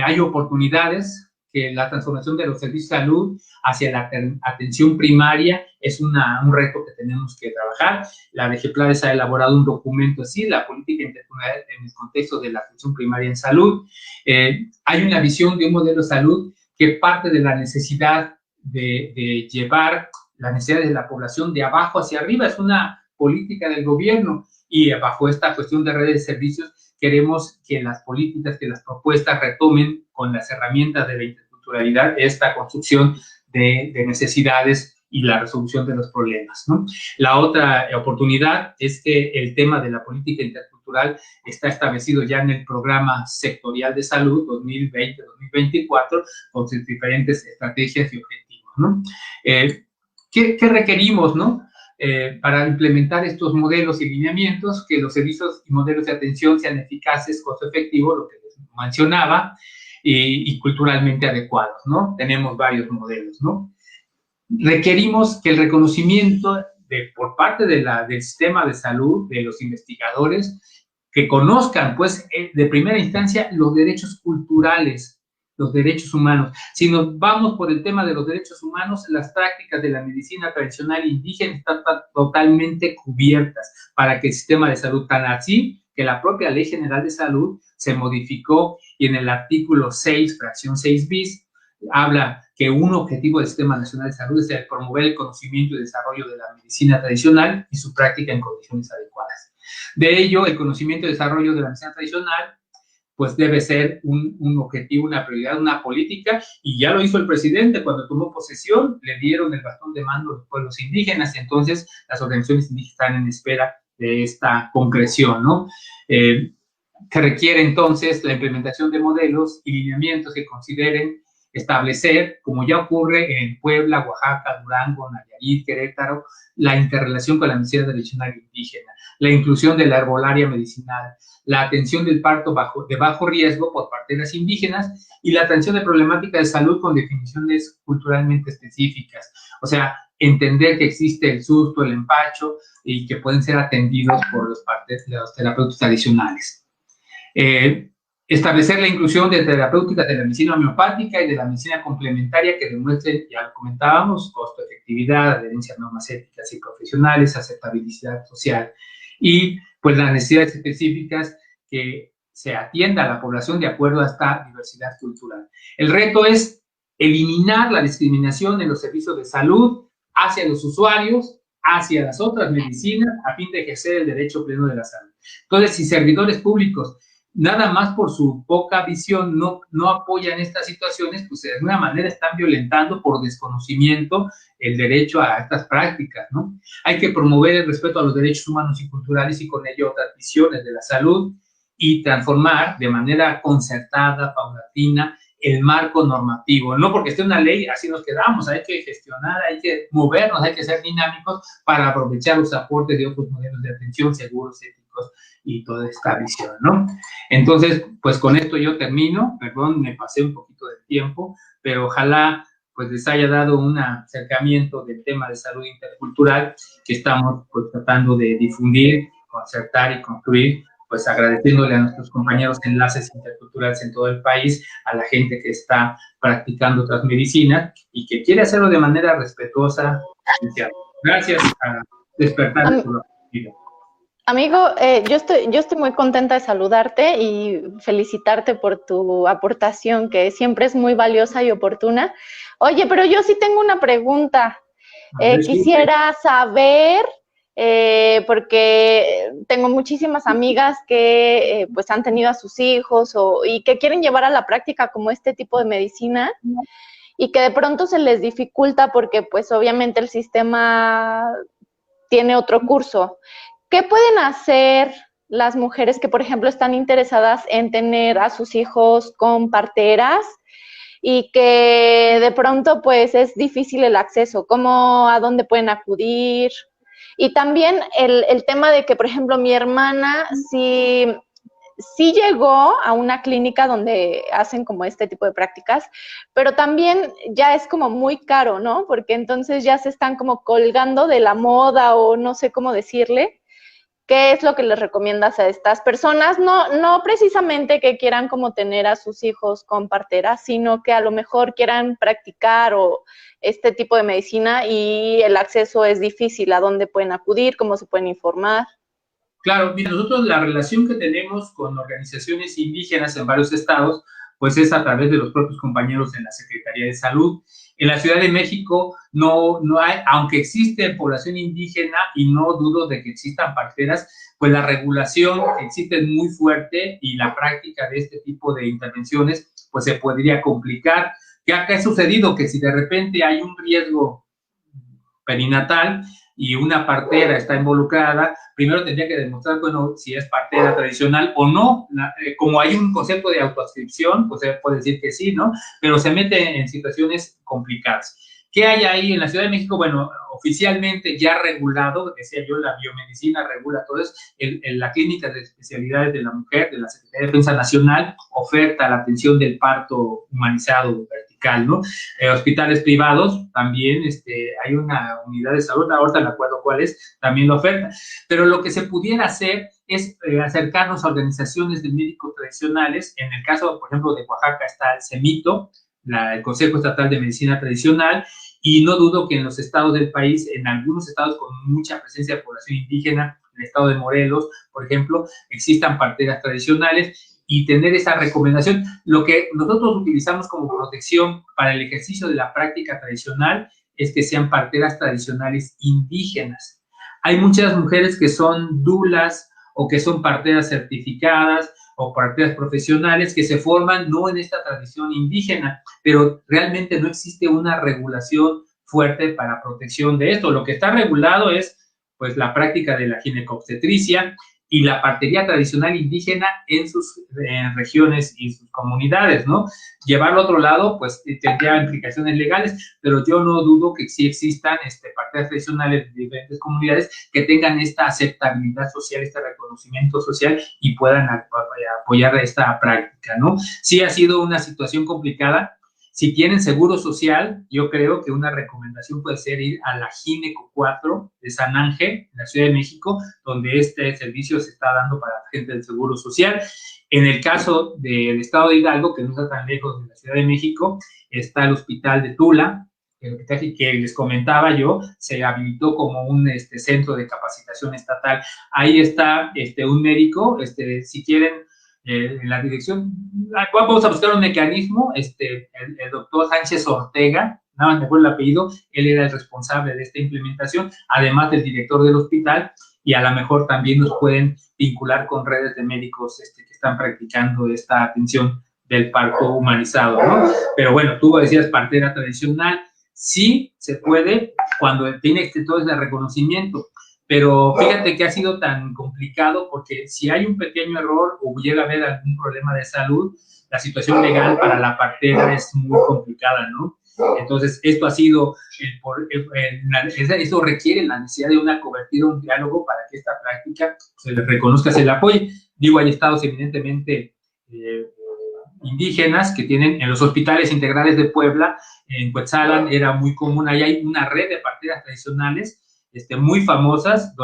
hay oportunidades, que la transformación de los servicios de salud hacia la atención primaria es un reto que tenemos que trabajar. La DGPLADES ha elaborado un documento así, la política intercultural en el contexto de la atención primaria en salud. Hay una visión de un modelo de salud que parte de la necesidad de llevar las necesidades de la población de abajo hacia arriba. Es una política del gobierno y bajo esta cuestión de redes de servicios queremos que las políticas, que las propuestas retomen con las herramientas de la interculturalidad esta construcción de necesidades y la resolución de los problemas, ¿no? La otra oportunidad es que el tema de la política intercultural está establecido ya en el programa sectorial de salud 2020-2024 con sus diferentes estrategias y objetivos, ¿no? ¿Qué requerimos, no? Para implementar estos modelos y lineamientos, que los servicios y modelos de atención sean eficaces, costo efectivo, lo que les mencionaba, y culturalmente adecuados, ¿no? Tenemos varios modelos, ¿no? Requerimos que el reconocimiento por parte del sistema de salud, de los investigadores, que conozcan, pues, de primera instancia, los derechos culturales los derechos humanos. Si nos vamos por el tema de los derechos humanos, las prácticas de la medicina tradicional indígena están totalmente cubiertas para que el sistema de salud, tan así que la propia Ley General de Salud se modificó y en el artículo 6, fracción 6 bis, habla que un objetivo del Sistema Nacional de Salud es el promover el conocimiento y desarrollo de la medicina tradicional y su práctica en condiciones adecuadas. De ello, el conocimiento y desarrollo de la medicina tradicional pues debe ser un objetivo, una prioridad, una política, y ya lo hizo el presidente cuando tomó posesión, le dieron el bastón de mando a los pueblos indígenas, y entonces las organizaciones indígenas están en espera de esta concreción, ¿no? Que requiere entonces la implementación de modelos y lineamientos que consideren establecer, como ya ocurre en Puebla, Oaxaca, Durango, Nayarit, Querétaro, la interrelación con la medicina tradicional indígena, la inclusión de la herbolaria medicinal, la atención del parto de bajo riesgo por parteras indígenas y la atención de problemática de salud con definiciones culturalmente específicas. O sea, entender que existe el susto, el empacho y que pueden ser atendidos por los terapeutas tradicionales. Establecer la inclusión de terapéuticas de la medicina homeopática y de la medicina complementaria que demuestren, ya lo comentábamos, costo-efectividad, adherencia a normas éticas y profesionales, aceptabilidad social y pues las necesidades específicas que se atienda a la población de acuerdo a esta diversidad cultural. El reto es eliminar la discriminación en los servicios de salud hacia los usuarios, hacia las otras medicinas, a fin de ejercer el derecho pleno de la salud. Entonces, si servidores públicos nada más por su poca visión no apoyan estas situaciones, pues de alguna manera están violentando por desconocimiento el derecho a estas prácticas, ¿no? Hay que promover el respeto a los derechos humanos y culturales y con ello otras visiones de la salud y transformar de manera concertada, paulatina, el marco normativo. No porque esté una ley, así nos quedamos, hay que gestionar, hay que movernos, hay que ser dinámicos para aprovechar los aportes de otros modelos de atención, seguros, éticos y toda esta visión, ¿no? Entonces, pues con esto yo termino, perdón, me pasé un poquito del tiempo, pero ojalá pues les haya dado un acercamiento del tema de salud intercultural que estamos pues tratando de difundir, concertar y construir, pues agradeciéndole a nuestros compañeros de enlaces interculturales en todo el país, a la gente que está practicando otras medicinas y que quiere hacerlo de manera respetuosa. Gracias a Despertar por la Vida. Amigo, yo estoy muy contenta de saludarte y felicitarte por tu aportación, que siempre es muy valiosa y oportuna. Oye, pero yo sí tengo una pregunta. Quisiera saber, porque tengo muchísimas amigas que pues han tenido a sus hijos y que quieren llevar a la práctica como este tipo de medicina y que de pronto se les dificulta porque pues obviamente el sistema tiene otro curso. ¿Qué pueden hacer las mujeres que, por ejemplo, están interesadas en tener a sus hijos con parteras y que de pronto, pues, es difícil el acceso? ¿Cómo, a dónde pueden acudir? Y también el tema de que, por ejemplo, mi hermana sí llegó a una clínica donde hacen como este tipo de prácticas, pero también ya es como muy caro, ¿no? Porque entonces ya se están como colgando de la moda o no sé cómo decirle. ¿Qué es lo que les recomiendas a estas personas? No precisamente que quieran como tener a sus hijos con parteras, sino que a lo mejor quieran practicar o este tipo de medicina y el acceso es difícil. ¿A dónde pueden acudir? ¿Cómo se pueden informar? Claro, mira, nosotros la relación que tenemos con organizaciones indígenas en varios estados, pues es a través de los propios compañeros en la Secretaría de Salud. En la Ciudad de México no hay, aunque existe población indígena y no dudo de que existan parteras, pues la regulación existe muy fuerte y la práctica de este tipo de intervenciones pues se podría complicar. ¿Qué ha sucedido? Que si de repente hay un riesgo perinatal y una partera está involucrada, primero tendría que demostrar, bueno, si es partera tradicional o no. Como hay un concepto de autoadscripción, pues se puede decir que sí, ¿no? Pero se mete en situaciones complicadas. ¿Qué hay ahí en la Ciudad de México? Bueno, oficialmente ya regulado, decía yo, la biomedicina regula todo eso. La Clínica de Especialidades de la Mujer de la Secretaría de Defensa Nacional oferta la atención del parto humanizado vertical vertical, ¿no? Hospitales privados también, hay una unidad de salud, ahorita no acuerdo cuál es, también lo oferta, pero lo que se pudiera hacer es acercarnos a organizaciones de médicos tradicionales. En el caso, por ejemplo, de Oaxaca está el CEMITO, el Consejo Estatal de Medicina Tradicional, y no dudo que en los estados del país, en algunos estados con mucha presencia de población indígena, en el estado de Morelos, por ejemplo, existan parteras tradicionales, y tener esa recomendación. Lo que nosotros utilizamos como protección para el ejercicio de la práctica tradicional es que sean parteras tradicionales indígenas. Hay muchas mujeres que son dulas o que son parteras certificadas o parteras profesionales que se forman no en esta tradición indígena, pero realmente no existe una regulación fuerte para protección de esto. Lo que está regulado es pues la práctica de la ginecobstetricia y la partería tradicional indígena en sus regiones y sus comunidades, ¿no? Llevarlo a otro lado, pues, tendría implicaciones legales, pero yo no dudo que sí existan parteras tradicionales de diferentes comunidades que tengan esta aceptabilidad social, este reconocimiento social y puedan apoyar esta práctica, ¿no? Sí ha sido una situación complicada. Si tienen seguro social, yo creo que una recomendación puede ser ir a la Gineco 4 de San Ángel, en la Ciudad de México, donde este servicio se está dando para la gente del seguro social. En el caso del estado de Hidalgo, que no está tan lejos de la Ciudad de México, está el hospital de Tula, que les comentaba yo, se habilitó como un centro de capacitación estatal. Ahí está un médico, si quieren, en la dirección, vamos a buscar un mecanismo, el doctor Sánchez Ortega, nada más me acuerdo el apellido, él era el responsable de esta implementación, además del director del hospital, y a lo mejor también nos pueden vincular con redes de médicos que están practicando esta atención del parto humanizado, ¿no? Pero bueno, tú decías partera tradicional, sí se puede cuando tiene todo ese reconocimiento. Pero fíjate que ha sido tan complicado porque si hay un pequeño error o llega a haber algún problema de salud, la situación legal para la partera es muy complicada, ¿no? Entonces, esto ha sido, eso requiere la necesidad de una cobertura, un diálogo para que esta práctica se le reconozca, se le apoye. Digo, hay estados evidentemente indígenas que tienen en los hospitales integrales de Puebla, en Cuetzalan era muy común, ahí hay una red de parteras tradicionales muy famosas,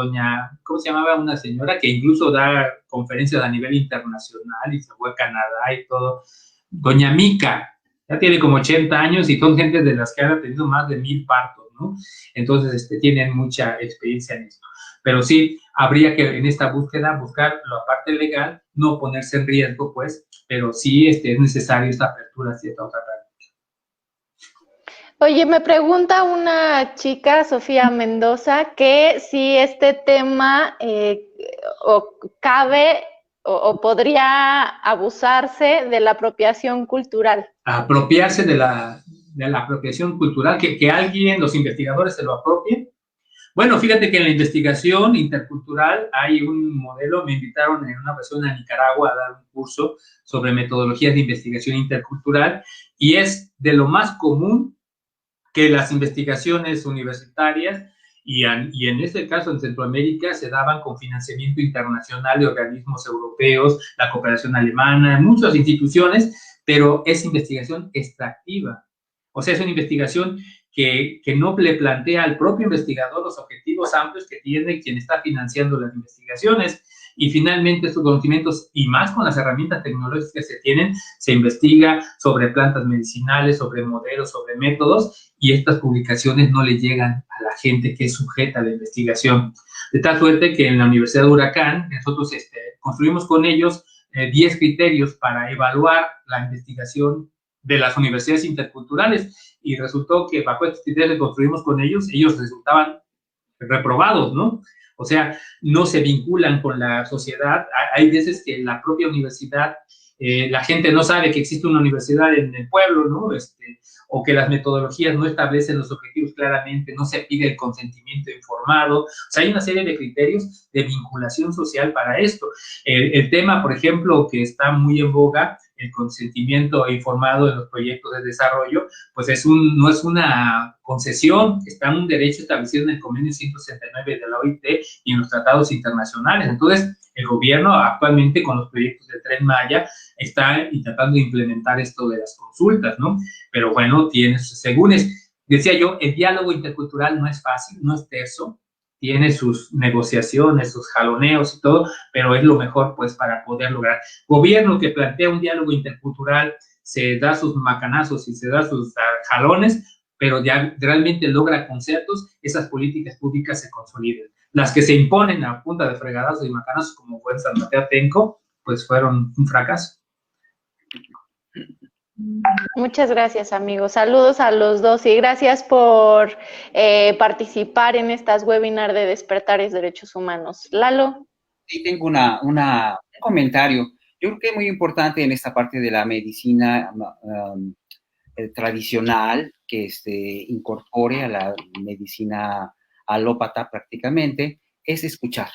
¿cómo se llamaba una señora que incluso da conferencias a nivel internacional y se fue a Canadá y todo? Doña Mica, ya tiene como 80 años y son gente de las que han tenido más de 1000 partos, ¿no? Entonces, tienen mucha experiencia en esto. Pero sí, habría que en esta búsqueda buscar la parte legal, no ponerse en riesgo, pues, pero sí es necesario esta apertura hacia esta otra práctica. Oye, me pregunta una chica, Sofía Mendoza, que si este tema cabe o podría abusarse de la apropiación cultural. Apropiarse de la apropiación cultural, que alguien, los investigadores se lo apropien. Bueno, fíjate que en la investigación intercultural hay un modelo, me invitaron en una ocasión a Nicaragua a dar un curso sobre metodologías de investigación intercultural y es de lo más común que las investigaciones universitarias y en este caso en Centroamérica se daban con financiamiento internacional de organismos europeos, la cooperación alemana, muchas instituciones, pero es investigación extractiva. O sea, es una investigación que no le plantea al propio investigador los objetivos amplios que tiene quien está financiando las investigaciones. Y finalmente estos conocimientos, y más con las herramientas tecnológicas que se tienen, se investiga sobre plantas medicinales, sobre modelos, sobre métodos, y estas publicaciones no le llegan a la gente que es sujeta a la investigación. De tal suerte que en la Universidad de Huracán, nosotros construimos con ellos 10 criterios para evaluar la investigación de las universidades interculturales, y resultó que bajo estos criterios que construimos con ellos resultaban reprobados, ¿no? O sea, no se vinculan con la sociedad. Hay veces que la propia universidad, la gente no sabe que existe una universidad en el pueblo, ¿no? O que las metodologías no establecen los objetivos claramente, no se pide el consentimiento informado. O sea, hay una serie de criterios de vinculación social para esto. El tema, por ejemplo, que está muy en boga, el consentimiento informado en los proyectos de desarrollo, pues no es una concesión, está un derecho establecido en el convenio 169 de la OIT y en los tratados internacionales. Entonces, El gobierno actualmente con los proyectos de Tren Maya está intentando implementar esto de las consultas, ¿no? Pero bueno, decía yo, el diálogo intercultural no es fácil, no es terso, tiene sus negociaciones, sus jaloneos y todo, pero es lo mejor, pues, para poder lograr. Gobierno que plantea un diálogo intercultural, se da sus macanazos y se da sus jalones, pero ya realmente logra conceptos, esas políticas públicas se consoliden. Las que se imponen a punta de fregadazos y macanazos, como fue en San Mateo Atenco, pues fueron un fracaso. Muchas gracias, amigos. Saludos a los dos y gracias por participar en estas webinars de Despertares Derechos Humanos. Lalo. Sí, tengo un comentario. Yo creo que es muy importante en esta parte de la medicina tradicional que incorpore a la medicina alópata prácticamente, es escuchar,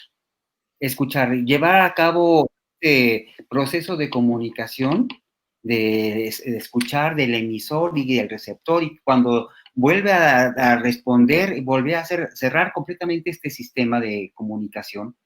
llevar a cabo este proceso de comunicación, de escuchar del emisor y del receptor, y cuando vuelve a responder, vuelve a cerrar completamente este sistema de comunicación.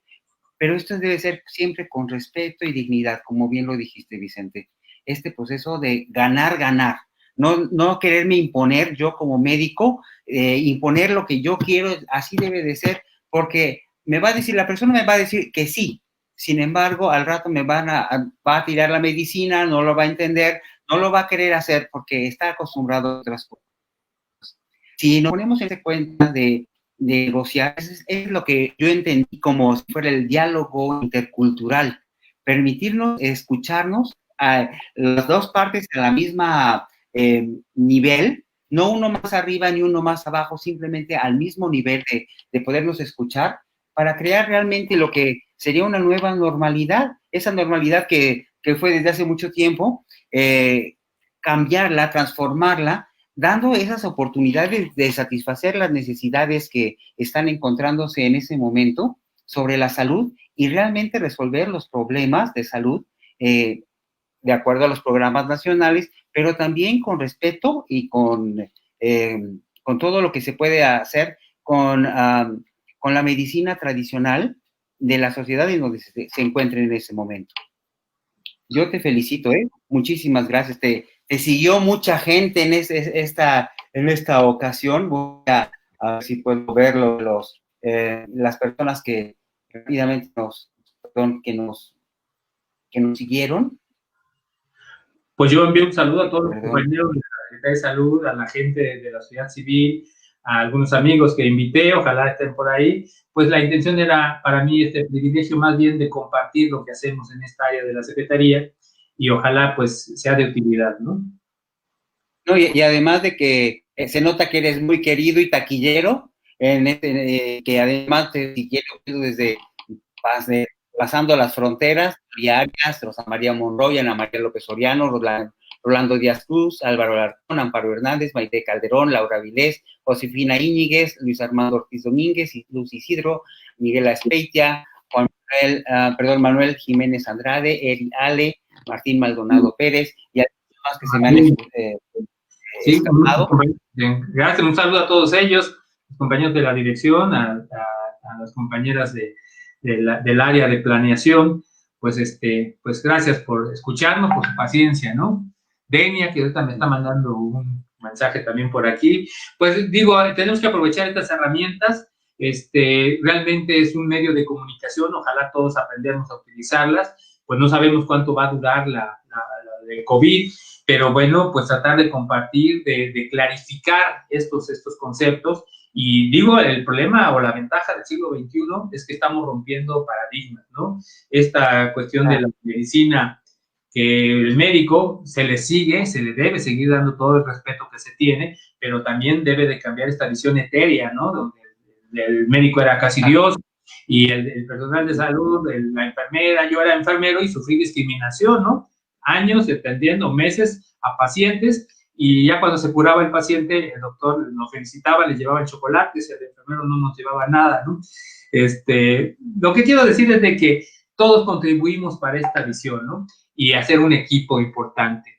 Pero esto debe ser siempre con respeto y dignidad, como bien lo dijiste, Vicente. Este proceso de ganar, ganar. No quererme imponer yo como médico, imponer lo que yo quiero, así debe de ser, porque la persona me va a decir que sí. Sin embargo, al rato va a tirar la medicina, no lo va a entender, no lo va a querer hacer porque está acostumbrado a otras cosas. Si nos ponemos en cuenta de negociar, es lo que yo entendí como si fuera el diálogo intercultural, permitirnos escucharnos a las dos partes a la misma nivel, no uno más arriba ni uno más abajo, simplemente al mismo nivel de podernos escuchar para crear realmente lo que sería una nueva normalidad, esa normalidad que fue desde hace mucho tiempo, cambiarla, transformarla, dando esas oportunidades de satisfacer las necesidades que están encontrándose en ese momento sobre la salud y realmente resolver los problemas de salud de acuerdo a los programas nacionales, pero también con respeto y con todo lo que se puede hacer con la medicina tradicional de la sociedad en donde se encuentre en ese momento. Yo te felicito, muchísimas gracias. Te siguió mucha gente en esta ocasión. Voy a ver si puedo ver las personas que rápidamente nos siguieron. Pues yo envío un saludo a todos los compañeros de la Secretaría de Salud, a la gente de la sociedad civil, a algunos amigos que invité, ojalá estén por ahí. Pues la intención era para mí este privilegio más bien de compartir lo que hacemos en esta área de la Secretaría y ojalá pues sea de utilidad, ¿no? No, y además de que se nota que eres muy querido y taquillero, que además te quiero desde pasando las fronteras diarias, Rosa María Monroy, Ana María López Soriano, Rolando Díaz Cruz, Álvaro Alarcón, Amparo Hernández, Maite Calderón, Laura Vilés, Josefina Íñiguez, Luis Armando Ortiz Domínguez, Luz Isidro, Miguel Aspeitia, Manuel Jiménez Andrade, Eri Ale, Martín Maldonado Pérez, y a los demás que se me han escapado. Gracias, un saludo a todos ellos, los compañeros de la dirección, a las compañeras del área de planeación, pues gracias por escucharnos, por su paciencia, ¿no? Denia, que ahorita me está mandando un mensaje también por aquí. Pues digo, tenemos que aprovechar estas herramientas, realmente es un medio de comunicación, ojalá todos aprendamos a utilizarlas, pues no sabemos cuánto va a durar la del COVID, pero bueno, pues tratar de compartir, de clarificar estos conceptos. Y digo, el problema o la ventaja del siglo XXI es que estamos rompiendo paradigmas, ¿no? Esta cuestión de la medicina, que el médico se le debe seguir dando todo el respeto que se tiene, pero también debe de cambiar esta visión etérea, ¿no? Donde el médico era casi Dios y el personal de salud, la enfermera, yo era enfermero y sufrí discriminación, ¿no? Años atendiendo meses a pacientes. Y ya cuando se curaba el paciente, el doctor nos felicitaba, le llevaba el chocolate, el enfermero no nos llevaba nada, ¿no? Lo que quiero decir es de que todos contribuimos para esta visión, ¿no? Y hacer un equipo importante.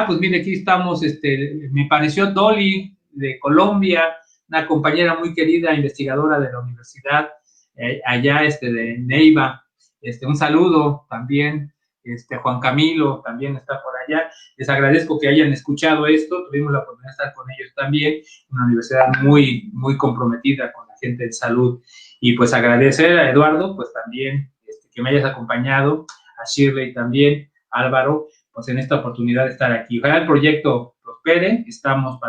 Pues mire, aquí estamos, me pareció Dolly de Colombia, una compañera muy querida, investigadora de la universidad allá de Neiva, Un saludo también. Juan Camilo también está por allá. Les agradezco que hayan escuchado esto. Tuvimos la oportunidad de estar con ellos también. Una universidad muy, muy comprometida con la gente de salud. Y pues agradecer a Eduardo, pues también que me hayas acompañado, a Shirley también, Álvaro, pues en esta oportunidad de estar aquí. Ojalá el proyecto prospere.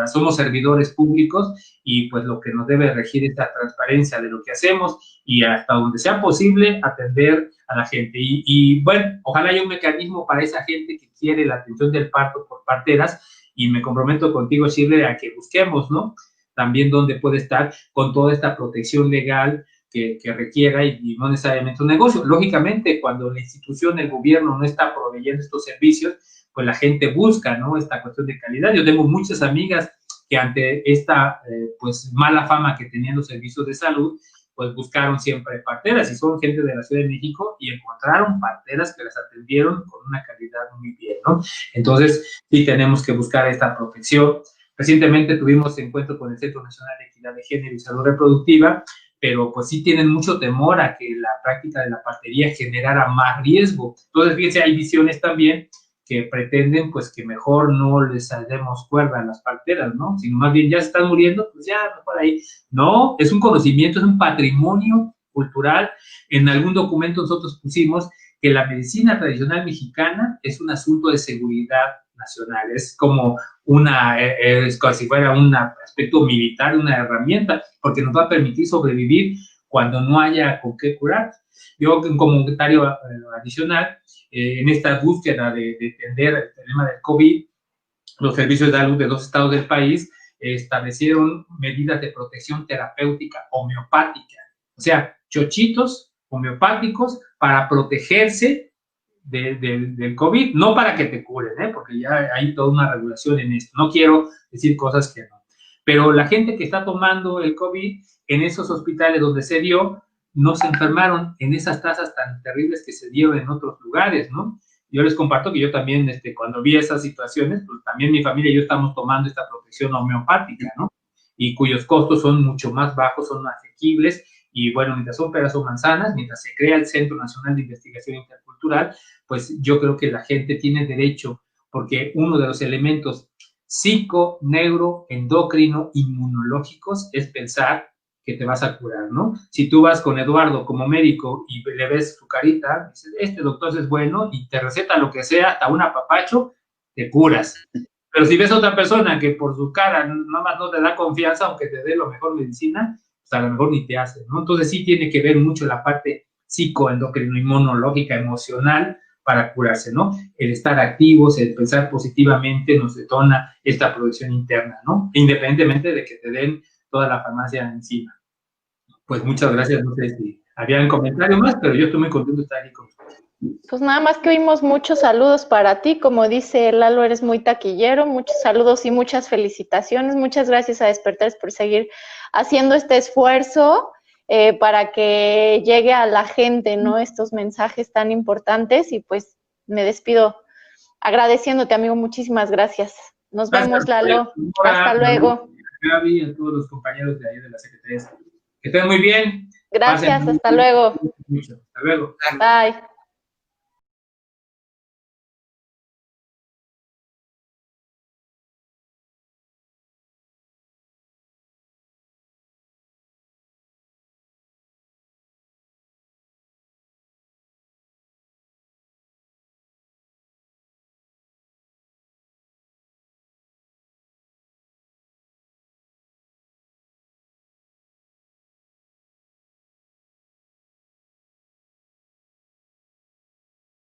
Somos servidores públicos y pues lo que nos debe regir es la transparencia de lo que hacemos y hasta donde sea posible atender a la gente. Y bueno, ojalá haya un mecanismo para esa gente que quiere la atención del parto por parteras y me comprometo contigo, Shirley, a que busquemos, ¿no? También dónde puede estar con toda esta protección legal que requiera y no necesariamente un negocio. Lógicamente, cuando la institución, el gobierno no está proveyendo estos servicios, pues la gente busca, ¿no? Esta cuestión de calidad. Yo tengo muchas amigas que ante esta, pues, mala fama que tenían los servicios de salud, pues buscaron siempre parteras y son gente de la Ciudad de México y encontraron parteras que las atendieron con una calidad muy bien, ¿no? Entonces, sí tenemos que buscar esta protección. Recientemente tuvimos encuentro con el Centro Nacional de Equidad de Género y Salud Reproductiva, pero pues sí tienen mucho temor a que la práctica de la partería generara más riesgo. Entonces, fíjense, hay visiones también que pretenden, pues, que mejor no les demos cuerda a las parteras, ¿no? Sino más bien ya se están muriendo, pues ya, mejor ahí. No, es un conocimiento, es un patrimonio cultural. En algún documento nosotros pusimos que la medicina tradicional mexicana es un asunto de seguridad nacional, es como es como si fuera un aspecto militar, una herramienta, porque nos va a permitir sobrevivir cuando no haya con qué curar. Yo, un comentario adicional, en esta búsqueda de entender el problema del COVID, los servicios de salud de 2 estados del país establecieron medidas de protección terapéutica homeopática, o sea, chochitos homeopáticos para protegerse del COVID, no para que te curen, porque ya hay toda una regulación en esto. No quiero decir cosas que no. Pero la gente que está tomando el COVID en esos hospitales donde se dio, no se enfermaron en esas tasas tan terribles que se dieron en otros lugares, ¿no? Yo les comparto que yo también, cuando vi esas situaciones, pues también mi familia y yo estamos tomando esta protección homeopática, ¿no? Y cuyos costos son mucho más bajos, son más asequibles, y bueno, mientras son peras o manzanas, mientras se crea el Centro Nacional de Investigación Intercultural, pues yo creo que la gente tiene derecho, porque uno de los elementos psico, neuro, endocrino, inmunológicos es pensar que te vas a curar, ¿no? Si tú vas con Eduardo como médico y le ves su carita, dices, este doctor es bueno y te receta lo que sea, hasta un apapacho, te curas. Pero si ves a otra persona que por su cara nada más no te da confianza, aunque te dé la mejor medicina, pues a lo mejor ni te hace, ¿no? Entonces sí tiene que ver mucho la parte psicoendocrino, inmunológica, emocional, para curarse, ¿no? El estar activos, el pensar positivamente nos detona esta producción interna, ¿no? Independientemente de que te den toda la farmacia encima. Pues muchas gracias, no sé si habían comentarios más, pero yo estoy muy contento de estar aquí con ustedes. Pues nada más que oímos muchos saludos para ti, como dice Lalo, eres muy taquillero, muchos saludos y muchas felicitaciones, muchas gracias a Despertares por seguir haciendo este esfuerzo para que llegue a la gente, ¿no? Estos mensajes tan importantes y pues me despido agradeciéndote, amigo, muchísimas gracias. Nos vemos, Lalo. Hasta luego. Gaby, a todos los compañeros de ahí de la Secretaría. Que estén muy bien. Gracias, hasta luego. Hasta luego. Bye.